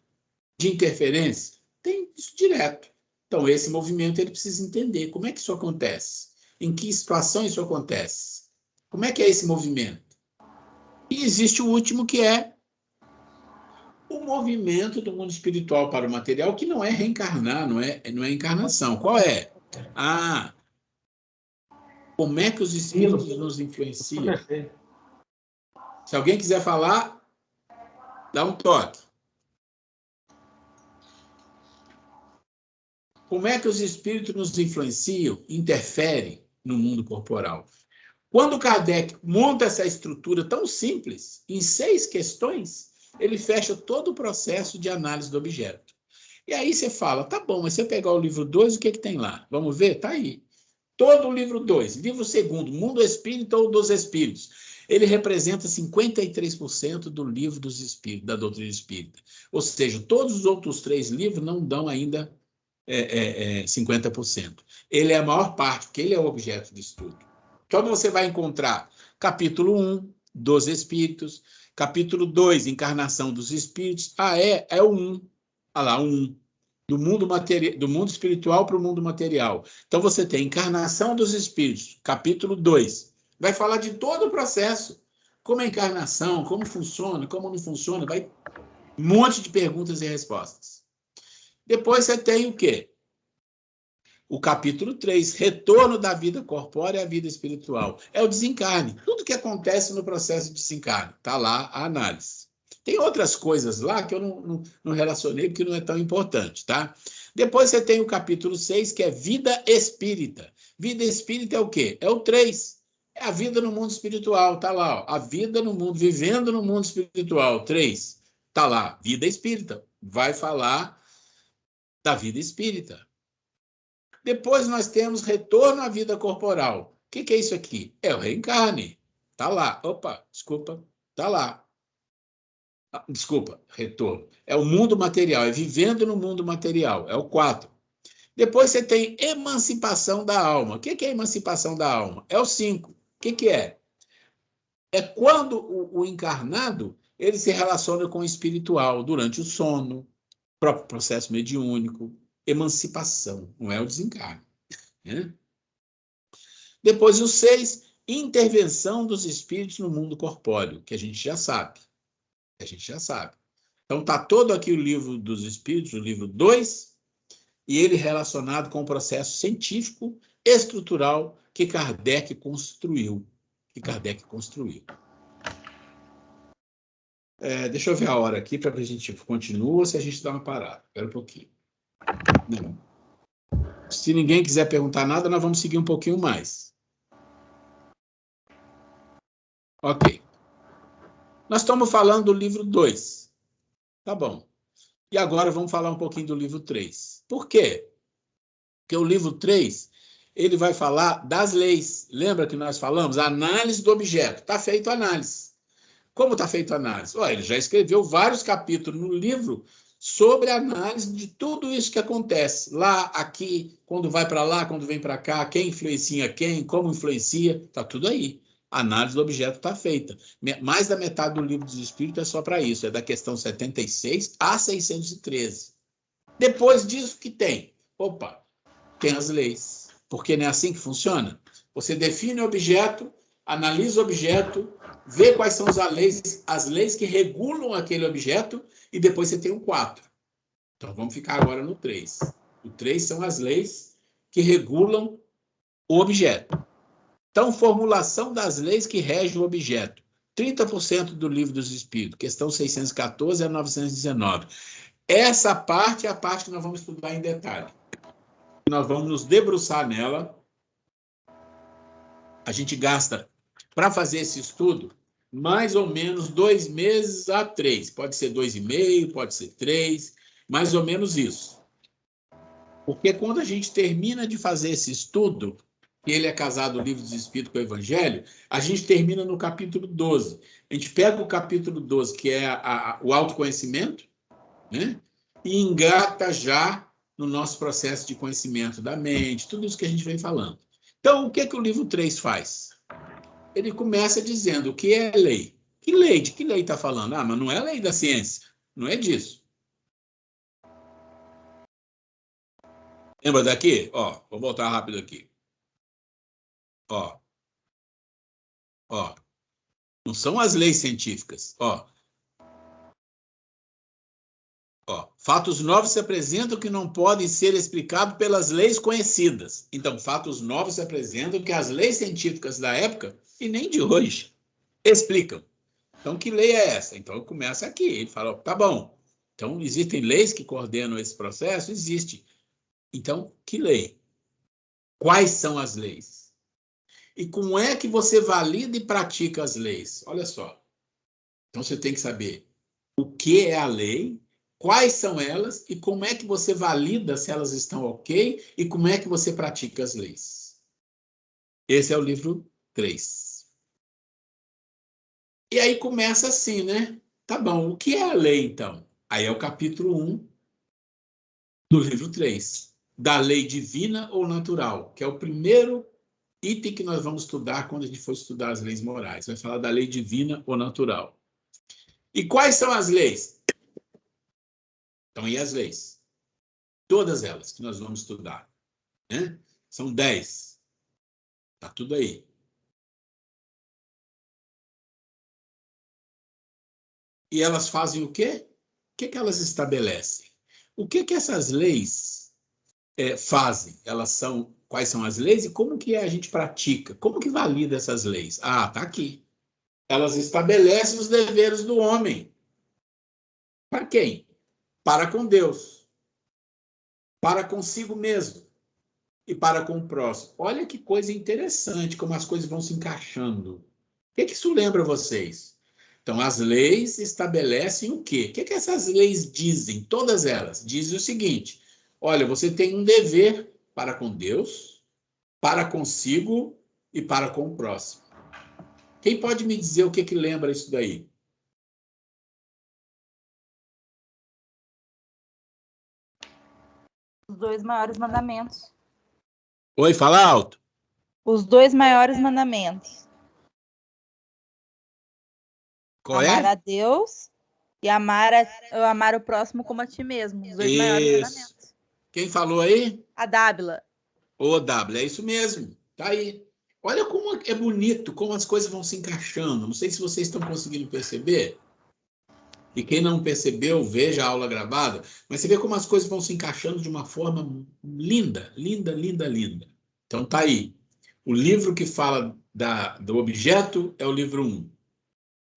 de interferência. Tem isso direto. Então, esse movimento ele precisa entender como é que isso acontece, em que situação isso acontece, como é que é esse movimento. E existe o último, que é o movimento do mundo espiritual para o material, que não é reencarnar, não é encarnação. Qual é? Ah, como é que os espíritos nos influenciam? Se alguém quiser falar, dá um toque. Como é que os espíritos nos influenciam, interferem no mundo corporal? Quando Kardec monta essa estrutura tão simples, em 6 questões, ele fecha todo o processo de análise do objeto. E aí você fala, tá bom, mas se eu pegar o livro 2, o que tem lá? Vamos ver? Tá aí. Todo o livro 2, livro 2º, Mundo Espírita ou dos Espíritos, ele representa 53% do livro dos Espíritos, da doutrina espírita. Ou seja, todos os outros 3 livros não dão ainda 50%. Ele é a maior parte, porque ele é o objeto de estudo. Então, você vai encontrar capítulo 1, dos Espíritos, capítulo 2, Encarnação dos Espíritos. É o 1. Olha lá, 1. Do mundo espiritual para o mundo material. Então, você tem Encarnação dos Espíritos, capítulo 2. Vai falar de todo o processo. Como é a encarnação, como funciona, como não funciona. Vai um monte de perguntas e respostas. Depois você tem o quê? O capítulo 3, Retorno da vida corpórea à vida espiritual. É o desencarne. Tudo que acontece no processo de desencarne. Está lá a análise. Tem outras coisas lá que eu não relacionei, porque não é tão importante, tá? Depois você tem o capítulo 6, que é Vida Espírita. Vida Espírita é o quê? É o 3. É a vida no mundo espiritual, tá lá. Ó. A vida no mundo, vivendo no mundo espiritual, 3. Tá lá, Vida Espírita. Vai falar da vida espírita. Depois nós temos Retorno à vida corporal. O que é isso aqui? É o reencarne. Tá lá. Opa, desculpa. Tá lá. Desculpa, retorno. É o mundo material, é vivendo no mundo material, é o 4. Depois você tem emancipação da alma. O que é emancipação da alma? É o 5. O que é? É quando o encarnado ele se relaciona com o espiritual durante o sono, próprio processo mediúnico, emancipação, não é o desencarne. Né? Depois o 6, intervenção dos espíritos no mundo corpóreo, que a gente já sabe. Então, está todo aqui o livro dos Espíritos, o livro 2, e ele relacionado com o processo científico, estrutural que Kardec construiu. Deixa eu ver a hora aqui para ver se a gente continua ou se a gente dá uma parada. Espera um pouquinho. Não. Se ninguém quiser perguntar nada, nós vamos seguir um pouquinho mais. Ok. Nós estamos falando do livro 2. Tá bom. E agora vamos falar um pouquinho do livro 3. Por quê? Porque o livro 3, ele vai falar das leis. Lembra que nós falamos? A análise do objeto. Está feito a análise. Como está feito a análise? Ele já escreveu vários capítulos no livro sobre a análise de tudo isso que acontece. Lá, aqui, quando vai para lá, quando vem para cá, quem influencia quem, como influencia, está tudo aí. A análise do objeto está feita. Mais da metade do livro dos Espíritos é só para isso. É da questão 76 a 613. Depois disso, o que tem? Tem as leis. Porque não é assim que funciona? Você define o objeto, analisa o objeto, vê quais são as leis que regulam aquele objeto, e depois você tem o 4. Então, vamos ficar agora no 3. O 3 são as leis que regulam o objeto. Então, formulação das leis que regem o objeto. 30% do livro dos Espíritos, questão 614 a 919. Essa parte é a parte que nós vamos estudar em detalhe. Nós vamos nos debruçar nela. A gente gasta, para fazer esse estudo, mais ou menos 2 meses a 3. Pode ser 2,5, pode ser 3, mais ou menos isso. Porque quando a gente termina de fazer esse estudo, que ele é casado o livro dos Espíritos com o Evangelho, a gente termina no capítulo 12. A gente pega o capítulo 12, que é o autoconhecimento, né? E engata já no nosso processo de conhecimento da mente, tudo isso que a gente vem falando. Então, o que o livro 3 faz? Ele começa dizendo o que é lei. Que lei? De que lei está falando? Mas não é a lei da ciência. Não é disso. Lembra daqui? Vou voltar rápido aqui. Não são as leis científicas. Fatos novos se apresentam que não podem ser explicados pelas leis conhecidas. Então, fatos novos se apresentam que as leis científicas da época, e nem de hoje, explicam. Então, que lei é essa? Então, começa aqui. Ele fala, tá bom. Então, existem leis que coordenam esse processo? Existe. Então, que lei? Quais são as leis? E como é que você valida e pratica as leis? Olha só. Então, você tem que saber o que é a lei, quais são elas e como é que você valida se elas estão ok e como é que você pratica as leis. Esse é o livro 3. E aí começa assim, né? Tá bom, o que é a lei, então? Aí é o capítulo 1 do livro 3, da lei divina ou natural, que é o primeiro item que nós vamos estudar quando a gente for estudar as leis morais. Vai falar da lei divina ou natural. E quais são as leis? Então, e as leis? Todas elas que nós vamos estudar, né? São 10. Tá tudo aí. E elas fazem o quê? O que que elas estabelecem? O que que essas leis fazem? Elas são, quais são as leis e como que a gente pratica? Como que valida essas leis? Ah, tá aqui. Elas estabelecem os deveres do homem. Para quem? Para com Deus. Para consigo mesmo. E para com o próximo. Olha que coisa interessante, como as coisas vão se encaixando. O que que isso lembra vocês? Então, as leis estabelecem o quê? O que que essas leis dizem? Todas elas dizem o seguinte: olha, você tem um dever para com Deus, para consigo e para com o próximo. Quem pode me dizer o que que lembra isso daí? Os 2 maiores mandamentos. Oi, fala alto. Os 2 maiores mandamentos. Qual Amar é? a Deus e amar o próximo como a ti mesmo. Os 2 maiores Isso. mandamentos. Quem falou aí? A Dábila. Ô, W, é isso mesmo. Tá aí. Olha como é bonito, como as coisas vão se encaixando. Não sei se vocês estão conseguindo perceber. E quem não percebeu, veja a aula gravada. Mas você vê como as coisas vão se encaixando de uma forma linda, linda, linda, linda. Então tá aí. O livro que fala do objeto é o livro 1.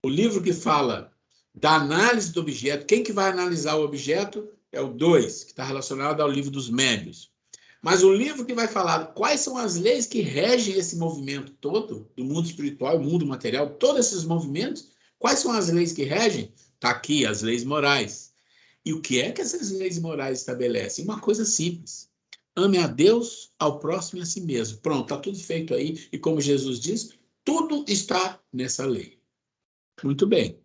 O livro que fala da análise do objeto, quem que vai analisar o objeto é o 2, que está relacionado ao livro dos médios. Mas o livro que vai falar quais são as leis que regem esse movimento todo, do mundo espiritual, mundo material, todos esses movimentos, quais são as leis que regem? Está aqui, as leis morais. E o que é que essas leis morais estabelecem? Uma coisa simples. Ame a Deus, ao próximo e a si mesmo. Pronto, está tudo feito aí. E como Jesus diz, tudo está nessa lei. Muito bem.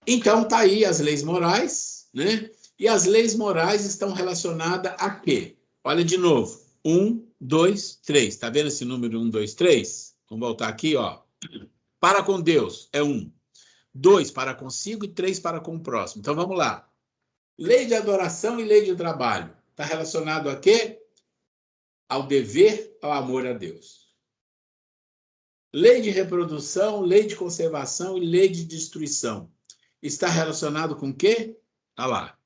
Então, tá aí as leis morais, né? E as leis morais estão relacionadas a quê? Olha de novo. 1, 2, 3. Tá vendo esse número 1, 2, 3? Vamos voltar aqui, ó. Para com Deus é 1. 2 para consigo e 3 para com o próximo. Então, vamos lá. Lei de adoração e lei de trabalho. Está relacionado a quê? Ao dever, ao amor a Deus. Lei de reprodução, lei de conservação e lei de destruição. Está relacionado com o quê? Olha lá,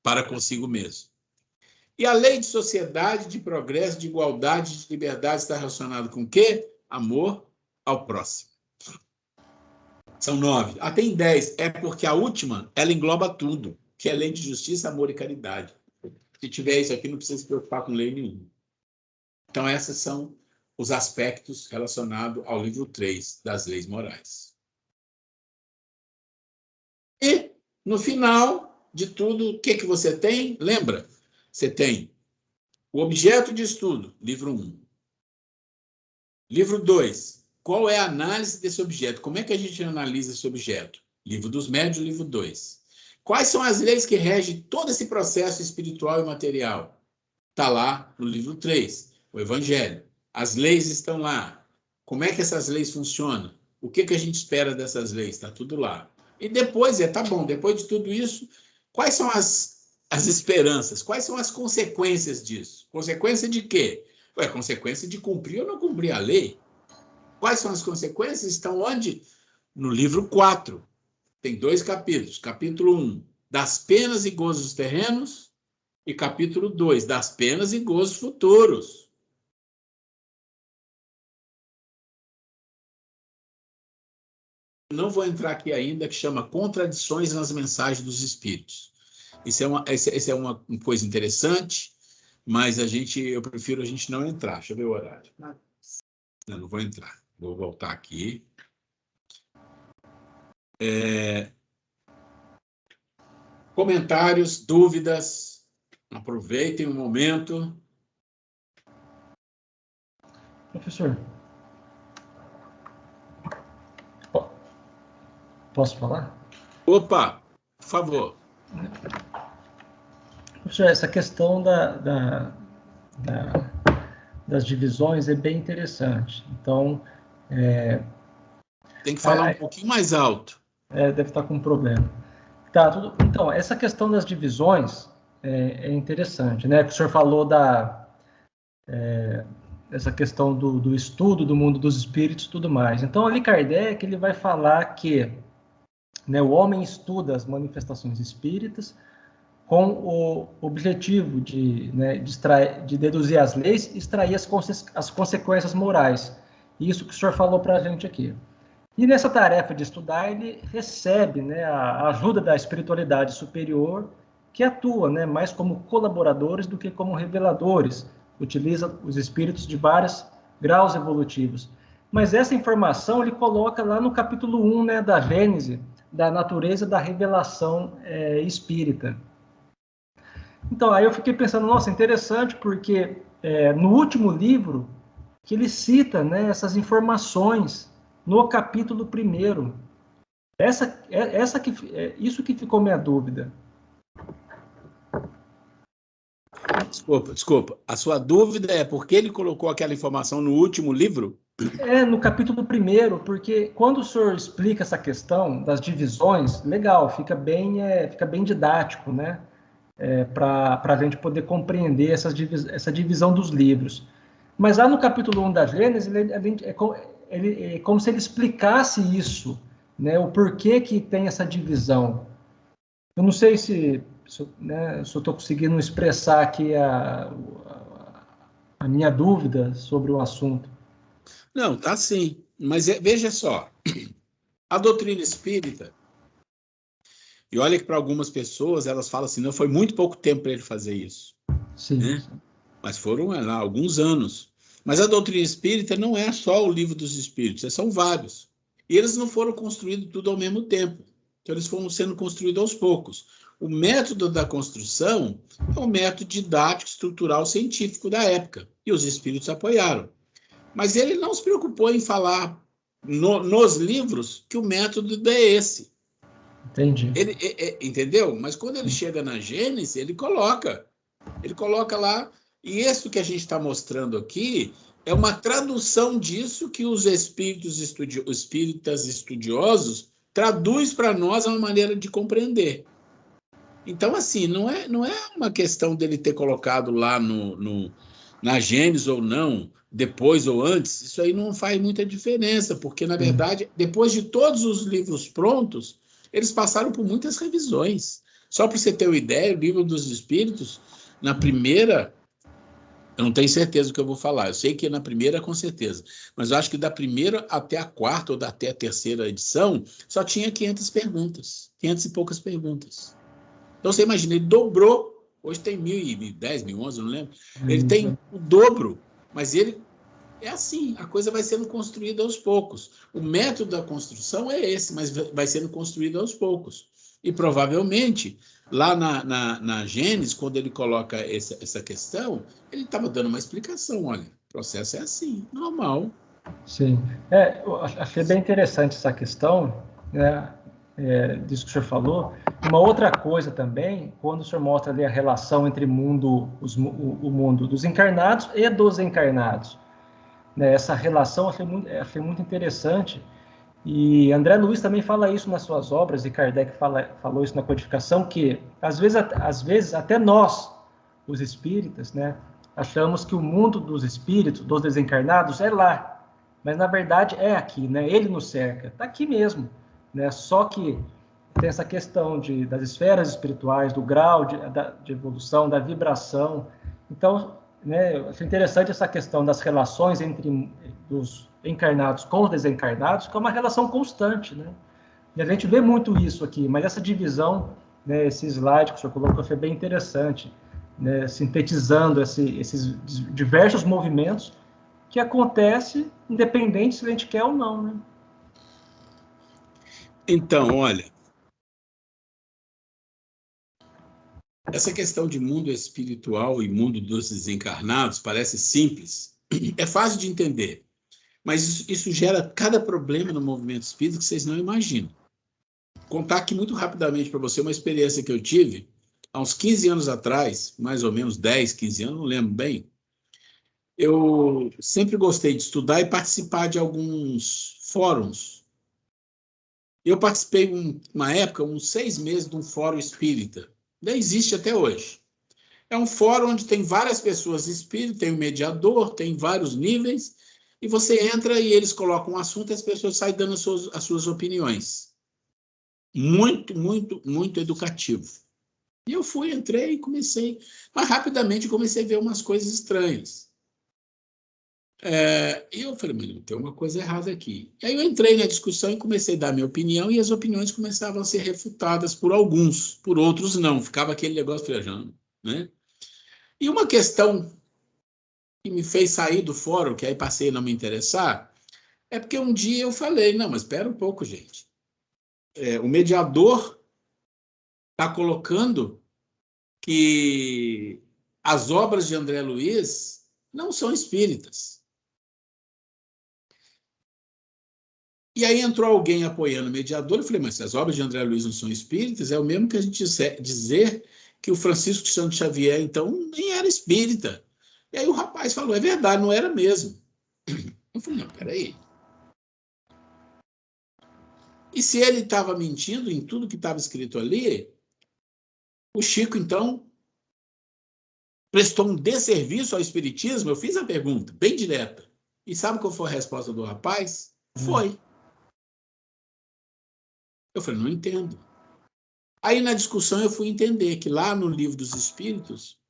para consigo mesmo. E a lei de sociedade, de progresso, de igualdade, de liberdade está relacionado com o quê? Amor ao próximo. São 9. Ah, tem 10. É porque a última, ela engloba tudo, que é lei de justiça, amor e caridade. Se tiver isso aqui, não precisa se preocupar com lei nenhuma. Então, esses são os aspectos relacionados ao livro 3 das leis morais. E, no final de tudo, o que que você tem? Lembra? Você tem o objeto de estudo, livro 1. Livro 2. Qual é a análise desse objeto? Como é que a gente analisa esse objeto? Livro dos médios, livro 2. Quais são as leis que regem todo esse processo espiritual e material? Está lá no livro 3, o Evangelho. As leis estão lá. Como é que essas leis funcionam? O que que a gente espera dessas leis? Está tudo lá. E depois, tá bom, depois de tudo isso, quais são as esperanças? Quais são as consequências disso? Consequência de quê? Ué, consequência de cumprir ou não cumprir a lei. Quais são as consequências? Estão onde? No livro 4. Tem 2 capítulos. Capítulo 1, das penas e gozos terrenos, e capítulo 2, das penas e gozos futuros. Não vou entrar aqui ainda, que chama Contradições nas Mensagens dos Espíritos. Isso é uma coisa interessante, mas eu prefiro a gente não entrar. Deixa eu ver o horário. Não vou entrar. Vou voltar aqui. Comentários, dúvidas? Aproveitem o momento. Professor, posso falar? Opa, por favor. Professor, essa questão das divisões é bem interessante. Então, tem que falar um pouquinho mais alto. Deve estar com um problema. Tá, então, essa questão das divisões é interessante, né? O senhor falou essa questão do estudo do mundo dos espíritos e tudo mais. Então, ali Kardec ele vai falar que, né, o homem estuda as manifestações espíritas com o objetivo de deduzir as leis e extrair as consequências morais. Isso que o senhor falou para a gente aqui. E nessa tarefa de estudar, ele recebe, né, a ajuda da espiritualidade superior, que atua, né, mais como colaboradores do que como reveladores. Utiliza os espíritos de vários graus evolutivos. Mas essa informação ele coloca lá no capítulo 1, né, da Gênese, da natureza da revelação espírita. Então, aí eu fiquei pensando, nossa, interessante, porque no último livro, que ele cita, né, essas informações no capítulo 1. Isso que ficou minha dúvida. Desculpa. A sua dúvida é por que ele colocou aquela informação no último livro? No capítulo 1, porque quando o senhor explica essa questão das divisões, legal, fica bem didático, né? Para a gente poder compreender essa divisão dos livros. Mas lá no capítulo 1 da Gênesis, é como se ele explicasse isso, né? O porquê que tem essa divisão. Eu não sei se eu estou conseguindo expressar aqui a minha dúvida sobre o assunto. Não, tá sim. Mas veja só, a doutrina espírita, e olha que para algumas pessoas elas falam assim, não, foi muito pouco tempo para ele fazer isso. Sim. Né? Mas foram lá alguns anos. Mas a doutrina espírita não é só o livro dos espíritos, são vários. E eles não foram construídos tudo ao mesmo tempo. Então eles foram sendo construídos aos poucos. O método da construção é um método didático, estrutural, científico da época. E os espíritos apoiaram. Mas ele não se preocupou em falar nos livros que o método é esse. Entendi. Entendeu? Mas quando ele chega na Gênesis, ele coloca lá, e isso que a gente está mostrando aqui é uma tradução disso que os espíritas estudiosos traduz para nós uma maneira de compreender. Então, assim, não é uma questão dele ter colocado lá na Gênesis ou não, depois ou antes, isso aí não faz muita diferença, porque, na verdade, depois de todos os livros prontos, eles passaram por muitas revisões. Só para você ter uma ideia, o Livro dos Espíritos, na primeira, eu não tenho certeza do que eu vou falar, eu sei que na primeira, com certeza, mas eu acho que da primeira até a quarta ou até a terceira edição, só tinha 500 perguntas, 500 e poucas perguntas. Então, você imagina, ele dobrou, hoje tem 1010, 1011, não lembro, ele tem o dobro, mas ele é assim, a coisa vai sendo construída aos poucos. O método da construção é esse, mas vai sendo construído aos poucos. E provavelmente, lá na Gênesis, quando ele coloca essa questão, ele estava dando uma explicação, olha, o processo é assim, normal. Sim, eu achei bem interessante essa questão, né, disso que o senhor falou. Uma outra coisa também, quando o senhor mostra ali a relação entre o mundo dos encarnados e dos encarnados, né, essa relação eu achei muito interessante, e André Luiz também fala isso nas suas obras, e Kardec falou isso na codificação, que às vezes até nós, os espíritas, né, achamos que o mundo dos espíritos, dos desencarnados, é lá, mas na verdade é aqui, né, ele nos cerca, está aqui mesmo, né, só que tem essa questão das esferas espirituais, do grau de evolução, da vibração. Então, né, eu acho interessante essa questão das relações entre os encarnados com os desencarnados, que é uma relação constante, né? E a gente vê muito isso aqui, mas essa divisão, né, esse slide que o senhor colocou foi bem interessante, né, sintetizando esses diversos movimentos que acontecem independente se a gente quer ou não, né? Então, olha, essa questão de mundo espiritual e mundo dos desencarnados parece simples, é fácil de entender, mas isso gera cada problema no movimento espírita que vocês não imaginam. Vou contar aqui muito rapidamente para você uma experiência que eu tive há uns 15 anos atrás, mais ou menos 10, 15 anos, não lembro bem. Eu sempre gostei de estudar e participar de alguns fóruns. Eu participei, uma época, uns 6 meses, de um fórum espírita. Ainda existe até hoje. É um fórum onde tem várias pessoas espíritas, tem um mediador, tem vários níveis, e você entra e eles colocam um assunto e as pessoas saem dando as suas opiniões. Muito, muito, muito educativo. E eu fui, entrei e comecei, mas rapidamente comecei a ver umas coisas estranhas. E eu falei, mas tem uma coisa errada aqui. E aí eu entrei na discussão e comecei a dar minha opinião, e as opiniões começavam a ser refutadas por alguns, por outros não. Ficava aquele negócio viajando, né? E uma questão que me fez sair do fórum, que aí passei a não me interessar, é porque um dia eu falei, não, mas espera um pouco, gente. O mediador está colocando que as obras de André Luiz não são espíritas. E aí entrou alguém apoiando o mediador, eu falei, mas se as obras de André Luiz não são espíritas, é o mesmo que a gente dizer que o Francisco de Santo Xavier, então, nem era espírita. E aí o rapaz falou, é verdade, não era mesmo. Eu falei, não, peraí. E se ele estava mentindo em tudo que estava escrito ali, o Chico, então, prestou um desserviço ao espiritismo? Eu fiz a pergunta, bem direta. E sabe qual foi a resposta do rapaz? Foi. Eu falei, não entendo. Aí, na discussão, eu fui entender que lá no Livro dos Espíritos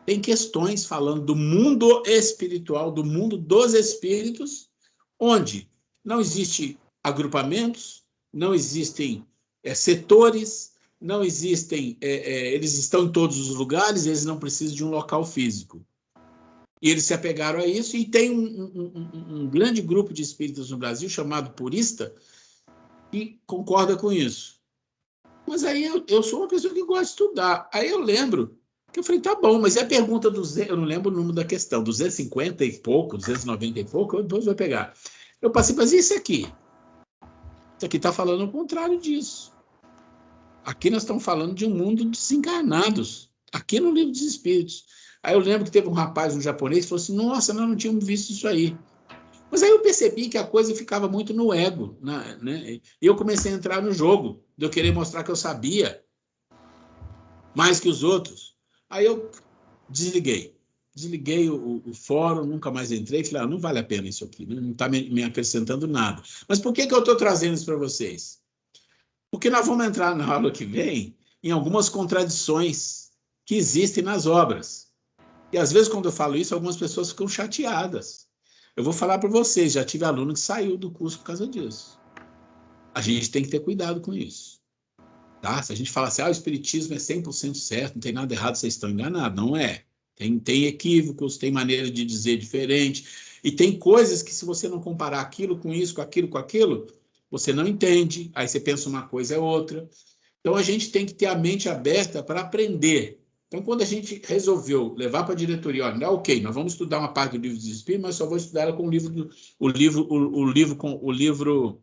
tem questões falando do mundo espiritual, do mundo dos espíritos, onde não existem agrupamentos, não existem setores, não existem... eles estão em todos os lugares, eles não precisam de um local físico. E eles se apegaram a isso, e tem um grande grupo de espíritas no Brasil, chamado Purista, que concorda com isso. Mas aí eu sou uma pessoa que gosta de estudar. Aí eu lembro que eu falei, tá bom, mas é a pergunta eu não lembro o número da questão, 250 e pouco, 290 e pouco, eu depois vou pegar. Eu passei, mas e isso aqui? Isso aqui está falando o contrário disso. Aqui nós estamos falando de um mundo de desencarnados, aqui no Livro dos Espíritos. Aí eu lembro que teve um rapaz, um japonês, que falou assim, nossa, nós não tínhamos visto isso aí. Mas aí eu percebi que a coisa ficava muito no ego, né? E eu comecei a entrar no jogo, de eu querer mostrar que eu sabia mais que os outros. Aí eu desliguei o fórum, nunca mais entrei, falei, não vale a pena isso aqui, não está me acrescentando nada. Mas por que eu estou trazendo isso para vocês? Porque nós vamos entrar na aula que vem em algumas contradições que existem nas obras. E às vezes, quando eu falo isso, algumas pessoas ficam chateadas. Eu vou falar para vocês, já tive aluno que saiu do curso por causa disso. A gente tem que ter cuidado com isso. Tá? Se a gente fala assim, o espiritismo é 100% certo, não tem nada errado, vocês estão enganados. Não é. Tem equívocos, tem maneira de dizer diferente, e tem coisas que, se você não comparar aquilo com isso, com aquilo, você não entende, aí você pensa uma coisa é outra. Então, a gente tem que ter a mente aberta para aprender. Então, quando a gente resolveu levar para a diretoria, olha, ok, nós vamos estudar uma parte do Livro dos Espíritos, mas só vou estudar ela com o livro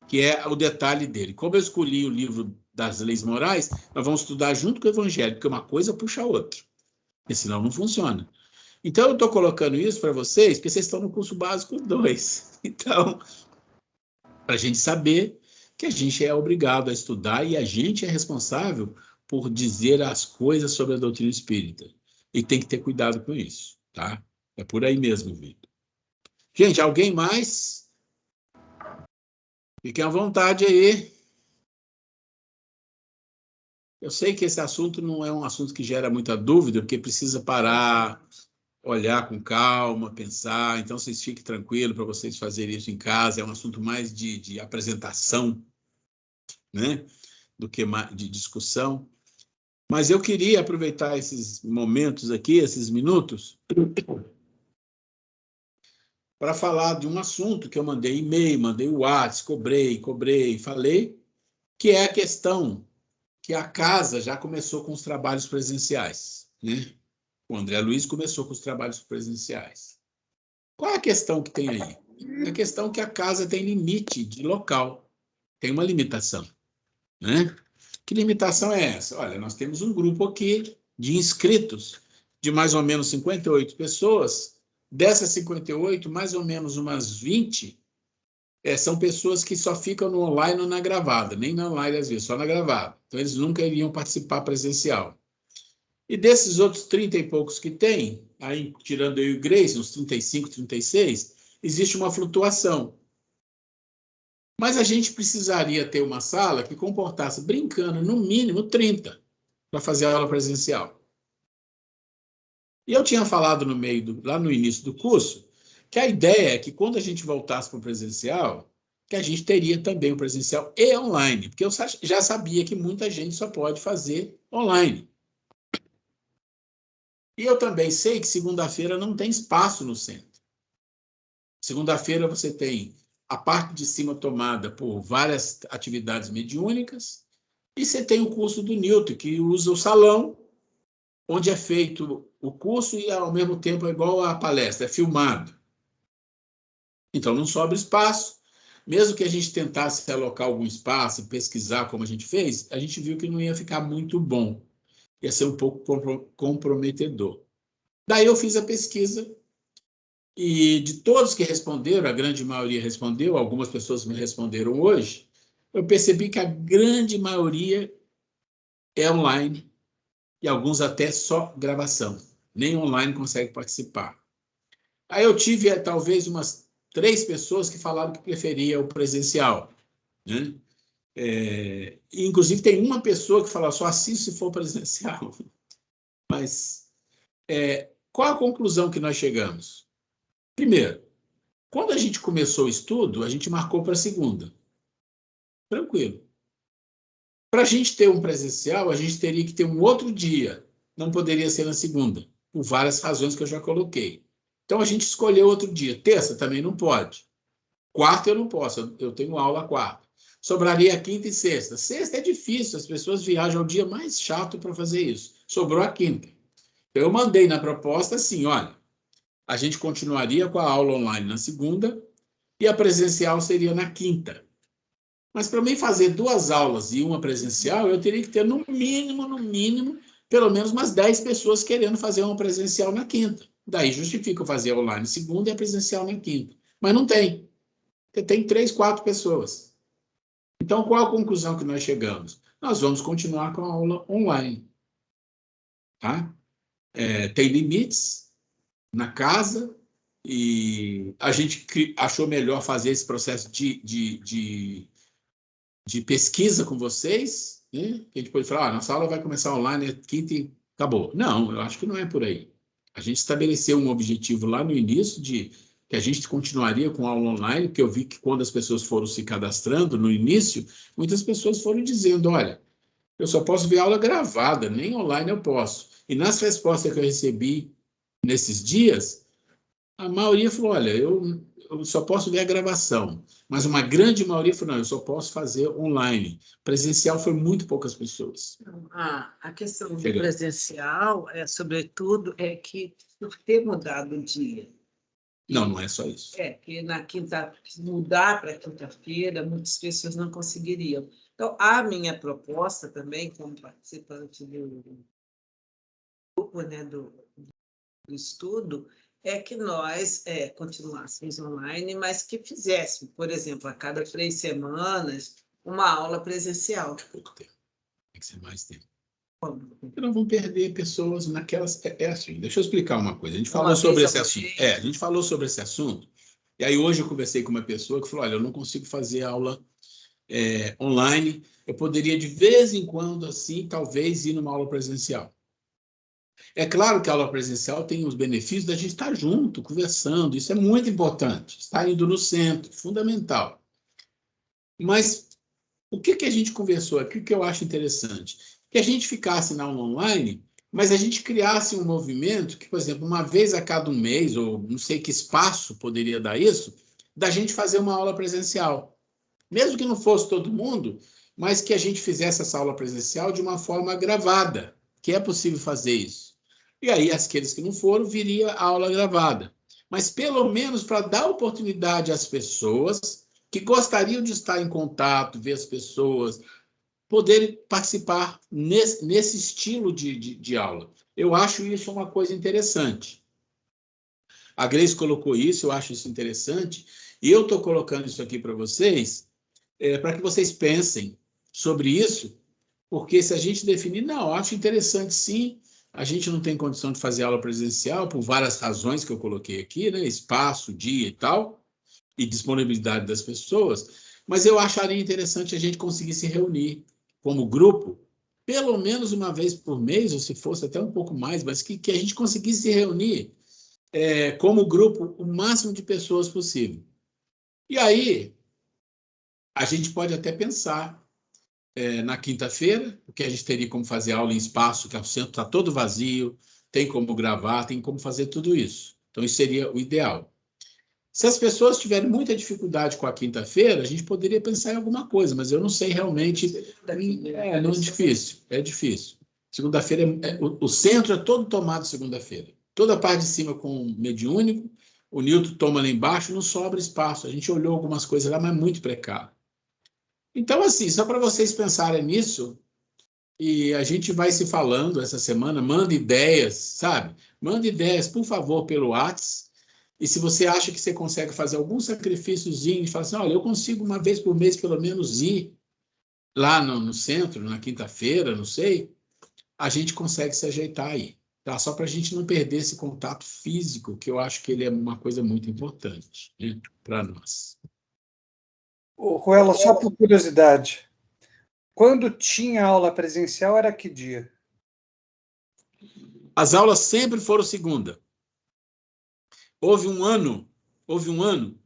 que é o detalhe dele. Como eu escolhi o livro das leis morais, nós vamos estudar junto com o Evangelho, porque uma coisa puxa a outra, porque senão não funciona. Então, eu estou colocando isso para vocês, porque vocês estão no curso básico 2. Então, para a gente saber que a gente é obrigado a estudar e a gente é responsável por dizer as coisas sobre a doutrina espírita. E tem que ter cuidado com isso, tá? É por aí mesmo, Vitor. Gente, alguém mais? Fiquem à vontade aí. Eu sei que esse assunto não é um assunto que gera muita dúvida, porque precisa parar, olhar com calma, pensar. Então, vocês fiquem tranquilos para vocês fazerem isso em casa. É um assunto mais de apresentação, né? Do que de discussão. Mas eu queria aproveitar esses momentos aqui, esses minutos, para falar de um assunto que eu mandei e-mail, mandei WhatsApp, cobrei, falei, que é a questão que a casa já começou com os trabalhos presenciais, né? O André Luiz começou com os trabalhos presenciais. Qual é a questão que tem aí? A questão é que a casa tem limite de local, tem uma limitação, né? Que limitação é essa? Olha, nós temos um grupo aqui de inscritos de mais ou menos 58 pessoas. Dessas 58, mais ou menos umas 20 são pessoas que só ficam no online ou na gravada, nem na online às vezes, só na gravada. Então, eles nunca iriam participar presencial. E desses outros 30 e poucos que tem, aí tirando eu e o Grace, uns 35, 36, existe uma flutuação. Mas a gente precisaria ter uma sala que comportasse, brincando, no mínimo 30 para fazer a aula presencial. E eu tinha falado lá no início do curso, que a ideia é que quando a gente voltasse para o presencial, que a gente teria também o presencial e online, porque eu já sabia que muita gente só pode fazer online. E eu também sei que segunda-feira não tem espaço no centro. Segunda-feira você tem a parte de cima tomada por várias atividades mediúnicas, e você tem o curso do Newton, que usa o salão, onde é feito o curso e, ao mesmo tempo, é igual a palestra, é filmado. Então, não sobra espaço. Mesmo que a gente tentasse alocar algum espaço, pesquisar como a gente fez, a gente viu que não ia ficar muito bom. Ia ser um pouco comprometedor. Daí eu fiz a pesquisa e de todos que responderam, a grande maioria respondeu, algumas pessoas me responderam hoje, eu percebi que a grande maioria é online e alguns até só gravação. Nem online consegue participar. Aí eu tive talvez umas 3 pessoas que falaram que preferia o presencial, né? Inclusive tem uma pessoa que falou, só assisto se for presencial. Mas qual a conclusão que nós chegamos? Primeiro, quando a gente começou o estudo, a gente marcou para segunda. Tranquilo. Para a gente ter um presencial, a gente teria que ter um outro dia. Não poderia ser na segunda, por várias razões que eu já coloquei. Então, a gente escolheu outro dia. Terça também não pode. Quarta eu não posso, eu tenho aula quarta. Sobraria quinta e sexta. Sexta é difícil, as pessoas viajam ao dia mais chato para fazer isso. Sobrou a quinta. Então, eu mandei na proposta assim, olha, a gente continuaria com a aula online na segunda e a presencial seria na quinta. Mas para mim fazer 2 aulas e uma presencial, eu teria que ter no mínimo, pelo menos umas 10 pessoas querendo fazer uma presencial na quinta. Daí justifica fazer a online segunda e a presencial na quinta. Mas não tem. Porque tem 3, 4 pessoas. Então, qual a conclusão que nós chegamos? Nós vamos continuar com a aula online. Tá? Tem limites na casa e a gente achou melhor fazer esse processo de pesquisa com vocês, né? Que a gente pode falar, nossa aula vai começar online, quinta e acabou. Não, eu acho que não é por aí. A gente estabeleceu um objetivo lá no início de que a gente continuaria com a aula online, porque eu vi que quando as pessoas foram se cadastrando no início, muitas pessoas foram dizendo, olha, eu só posso ver aula gravada, nem online eu posso. E nas respostas que eu recebi nesses dias, a maioria falou, olha, eu só posso ver a gravação. Mas uma grande maioria falou, não, eu só posso fazer online. Presencial foi muito poucas pessoas. A questão do presencial, sobretudo, é que por ter mudado o dia. Não é só isso. Que na quinta, mudar para quinta-feira, muitas pessoas não conseguiriam. Então, a minha proposta também, como participante do grupo, né, do estudo, é que nós continuássemos online, mas que fizéssemos, por exemplo, a cada 3 semanas, uma aula presencial. Pouco tempo. Tem que ser mais tempo. Porque não vão perder pessoas naquelas... assim, deixa eu explicar uma coisa. A gente falou sobre esse assunto. A gente falou sobre esse assunto, e aí hoje eu conversei com uma pessoa que falou, olha, eu não consigo fazer aula online, eu poderia de vez em quando, assim, talvez ir numa aula presencial. É claro que a aula presencial tem os benefícios da gente estar junto, conversando, isso é muito importante, estar indo no centro, fundamental. Mas o que a gente conversou aqui, o que eu acho interessante? Que a gente ficasse na aula online, mas a gente criasse um movimento que, por exemplo, uma vez a cada 1 mês, ou não sei que espaço poderia dar isso, da gente fazer uma aula presencial. Mesmo que não fosse todo mundo, mas que a gente fizesse essa aula presencial de uma forma gravada, que é possível fazer isso. E aí, aqueles que não foram, viria a aula gravada. Mas, pelo menos, para dar oportunidade às pessoas que gostariam de estar em contato, ver as pessoas, poderem participar nesse estilo de aula. Eu acho isso uma coisa interessante. A Grace colocou isso, eu acho isso interessante, e eu estou colocando isso aqui para vocês, para que vocês pensem sobre isso, porque se a gente definir, não, eu acho interessante sim, a gente não tem condição de fazer aula presencial, por várias razões que eu coloquei aqui, né? Espaço, dia e tal, e disponibilidade das pessoas, mas eu acharia interessante a gente conseguir se reunir como grupo, pelo menos uma vez por mês, ou se fosse até um pouco mais, mas que a gente conseguisse se reunir como grupo o máximo de pessoas possível. E aí, a gente pode até pensar na quinta-feira, porque a gente teria como fazer aula em espaço, que o centro está todo vazio, tem como gravar, tem como fazer tudo isso. Então, isso seria o ideal. Se as pessoas tiverem muita dificuldade com a quinta-feira, a gente poderia pensar em alguma coisa, mas eu não sei realmente. Não é difícil, é difícil. Segunda-feira, o centro é todo tomado segunda-feira. Toda a parte de cima com mediúnico, o Newton toma lá embaixo, não sobra espaço. A gente olhou algumas coisas lá, mas muito precário. Então, assim, só para vocês pensarem nisso, e a gente vai se falando essa semana, manda ideias, sabe? Manda ideias, por favor, pelo WhatsApp. E se você acha que você consegue fazer algum sacrifíciozinho, e fala assim, olha, eu consigo uma vez por mês, pelo menos, ir lá no centro, na quinta-feira, não sei, a gente consegue se ajeitar aí. Tá? Só para a gente não perder esse contato físico, que eu acho que ele é uma coisa muito importante, né, para nós. Ô, Ruela, só por curiosidade, quando tinha aula presencial, era que dia? As aulas sempre foram segunda. Houve um ano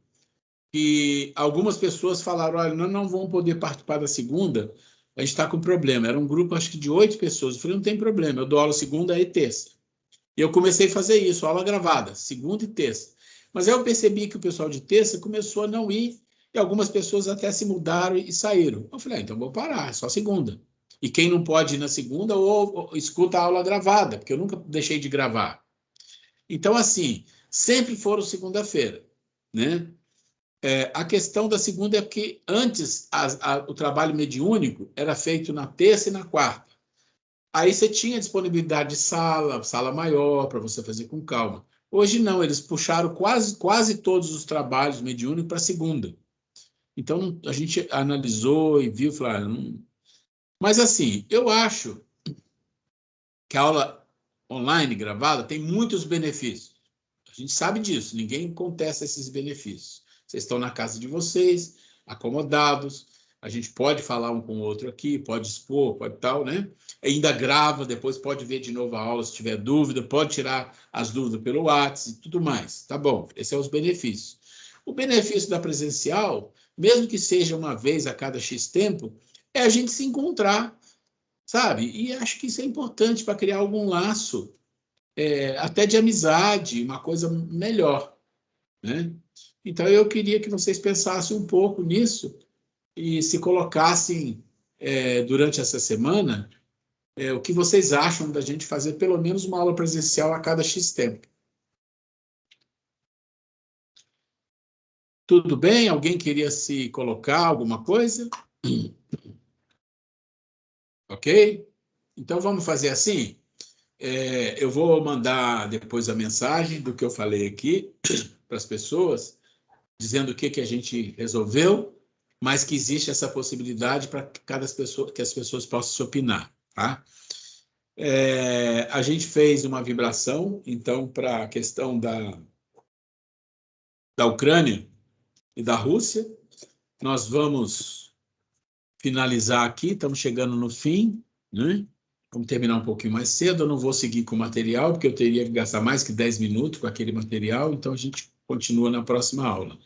que algumas pessoas falaram, olha, nós não vamos poder participar da segunda, a gente está com problema. Era um grupo, acho que de 8 pessoas. Eu falei, não tem problema, eu dou aula segunda e terça. E eu comecei a fazer isso, aula gravada, segunda e terça. Mas aí eu percebi que o pessoal de terça começou a não ir, e algumas pessoas até se mudaram e saíram. Eu falei, então vou parar, é só segunda. E quem não pode ir na segunda, ou escuta a aula gravada, porque eu nunca deixei de gravar. Então, assim, sempre foram segunda-feira, né? A questão da segunda é que antes o trabalho mediúnico era feito na terça e na quarta. Aí você tinha disponibilidade de sala maior, para você fazer com calma. Hoje não, eles puxaram quase todos os trabalhos mediúnicos para segunda. Então, a gente analisou e viu, falou, não... Mas assim, eu acho que a aula online gravada tem muitos benefícios. A gente sabe disso, ninguém contesta esses benefícios. Vocês estão na casa de vocês, acomodados, a gente pode falar um com o outro aqui, pode expor, pode tal, né? Ainda grava, depois pode ver de novo a aula se tiver dúvida, pode tirar as dúvidas pelo WhatsApp e tudo mais. Tá bom, esses são os benefícios. O benefício da presencial, mesmo que seja uma vez a cada X tempo, é a gente se encontrar, sabe? E acho que isso é importante para criar algum laço, até de amizade, uma coisa melhor, né? Então, eu queria que vocês pensassem um pouco nisso e se colocassem durante essa semana o que vocês acham da gente fazer pelo menos uma aula presencial a cada X tempo. Tudo bem? Alguém queria se colocar alguma coisa? Ok? Então, vamos fazer assim? Eu vou mandar depois a mensagem do que eu falei aqui para as pessoas, dizendo o que a gente resolveu, mas que existe essa possibilidade para que as pessoas possam se opinar, tá? A gente fez uma vibração, então, para a questão da Ucrânia e da Rússia. Nós vamos finalizar aqui, estamos chegando no fim, né? Vamos terminar um pouquinho mais cedo, eu não vou seguir com o material, porque eu teria que gastar mais que 10 minutos com aquele material, então a gente continua na próxima aula.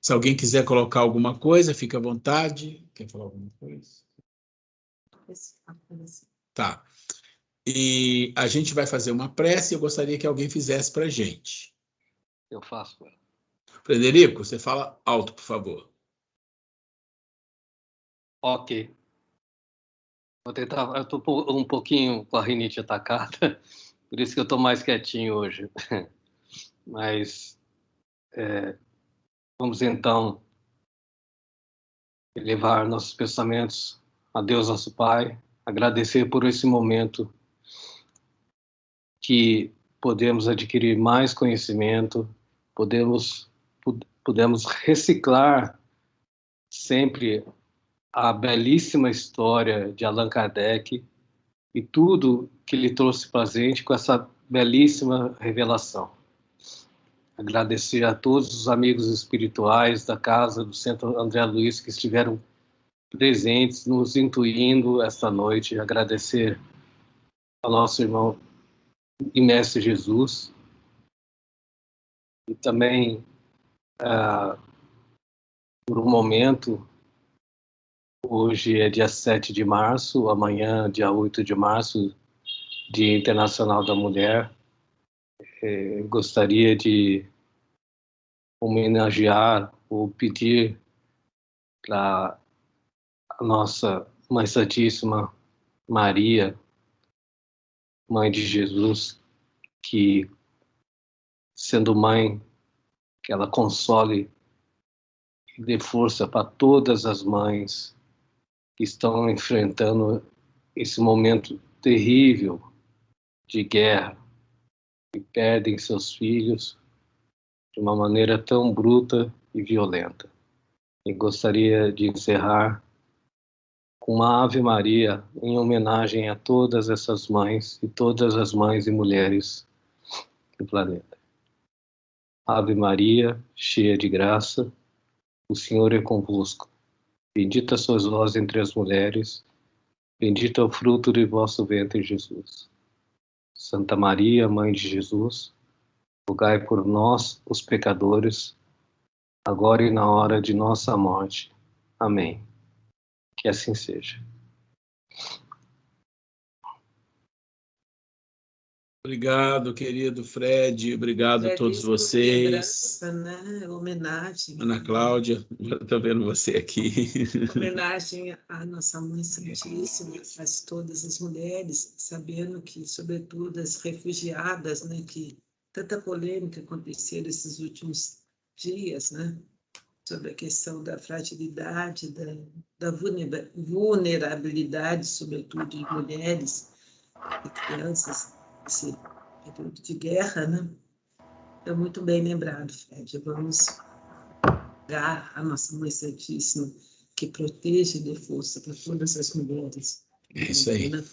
Se alguém quiser colocar alguma coisa, fica à vontade. Quer falar alguma coisa? Tá. E a gente vai fazer uma prece, eu gostaria que alguém fizesse para a gente. Eu faço. Frederico, você fala alto, por favor. Ok. Vou tentar, eu estou um pouquinho com a rinite atacada, por isso que eu estou mais quietinho hoje. Mas vamos então elevar nossos pensamentos a Deus, nosso Pai, agradecer por esse momento que podemos adquirir mais conhecimento, podemos reciclar sempre a belíssima história de Allan Kardec e tudo que ele trouxe para a gente com essa belíssima revelação. Agradecer a todos os amigos espirituais da casa do Centro André Luiz que estiveram presentes, nos intuindo esta noite. Agradecer ao nosso irmão e mestre Jesus. E também, por um momento, hoje é dia 7 de março, amanhã, dia 8 de março, Dia Internacional da Mulher. Gostaria de homenagear ou pedir para a nossa Mãe Santíssima Maria, Mãe de Jesus, que, sendo mãe, que ela console e dê força para todas as mães que estão enfrentando esse momento terrível de guerra, que perdem seus filhos de uma maneira tão bruta e violenta. E gostaria de encerrar com uma Ave Maria em homenagem a todas essas mães e todas as mães e mulheres do planeta. Ave Maria, cheia de graça, o Senhor é convosco. Bendita sois vós entre as mulheres, bendito é o fruto de vosso ventre, Jesus. Santa Maria, Mãe de Jesus, rogai por nós, os pecadores, agora e na hora de nossa morte. Amém. Que assim seja. Obrigado, querido Fred. Obrigado a todos vocês. Lembrança, né? Homenagem. Ana Cláudia, estou vendo você aqui. Homenagem à nossa Mãe Santíssima, a todas as mulheres, sabendo que, sobretudo, as refugiadas, né, que tanta polêmica aconteceu nesses últimos dias, né, sobre a questão da fragilidade, da vulnerabilidade, sobretudo de mulheres e crianças, esse período de guerra, né? É muito bem lembrado, Fred. Vamos dar a nossa Mãe Santíssima que proteja e dê força para todas as mulheres. É isso aí. Né?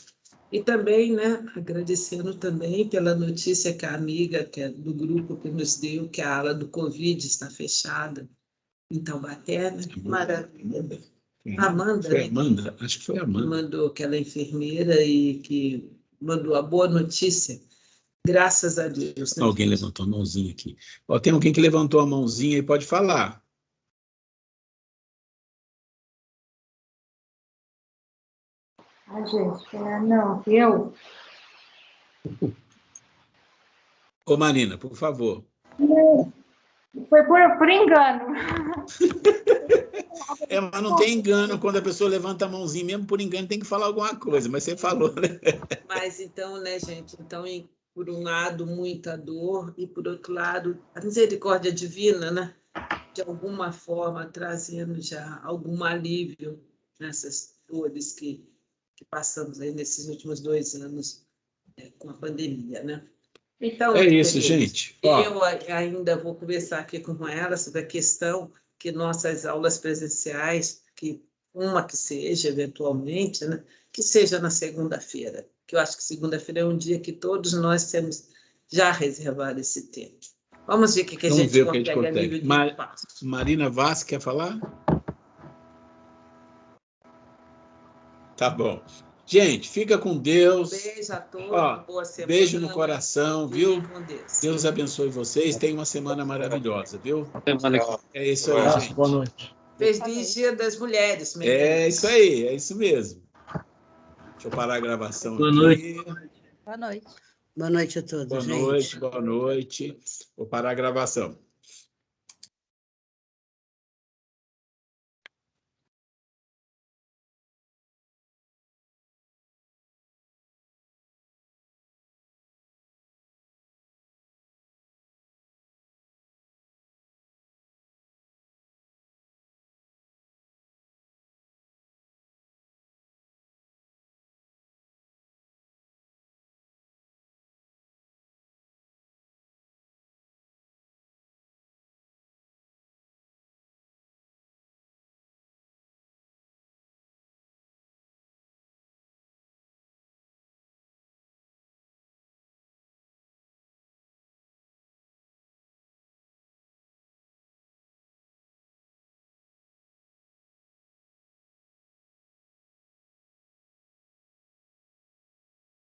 E também, né, agradecendo também pela notícia que a amiga do grupo que nos deu, que a ala do Covid está fechada em Taubaté, né? Maravilha. Amanda, foi né? Amanda? Acho que foi a Amanda. Mandou aquela enfermeira e que mandou a boa notícia. Graças a Deus. Né? Alguém levantou a mãozinha aqui. Ó, tem alguém que levantou a mãozinha e pode falar. Gente, não, eu. Ô, Marina, por favor. Foi por engano. Mas não tem engano quando a pessoa levanta a mãozinha, mesmo por engano tem que falar alguma coisa, mas você falou, né? Mas então, né, gente, então, por um lado, muita dor, e por outro lado, a misericórdia divina, né? De alguma forma, trazendo já algum alívio nessas dores que passamos aí nesses últimos 2 anos com a pandemia, né? Então, é isso, gente. Eu ainda vou conversar aqui com ela sobre a questão que nossas aulas presenciais, que uma que seja, eventualmente, né, que seja na segunda-feira, que eu acho que segunda-feira é um dia que todos nós temos já reservado esse tempo. Vamos ver o que a gente consegue a nível de passo. Marina Vaz, quer falar? Tá bom. Gente, fica com Deus. Beijo a todos, boa semana. Beijo no coração, viu? Com Deus. Deus abençoe vocês. Tenham uma semana maravilhosa, viu? É isso aí, gente. Boa noite. Feliz Dia das Mulheres. É isso aí, é isso mesmo. Deixa eu parar a gravação Boa aqui. Noite. Boa noite. Boa noite a todos, Boa gente. noite, boa noite. Vou parar a gravação.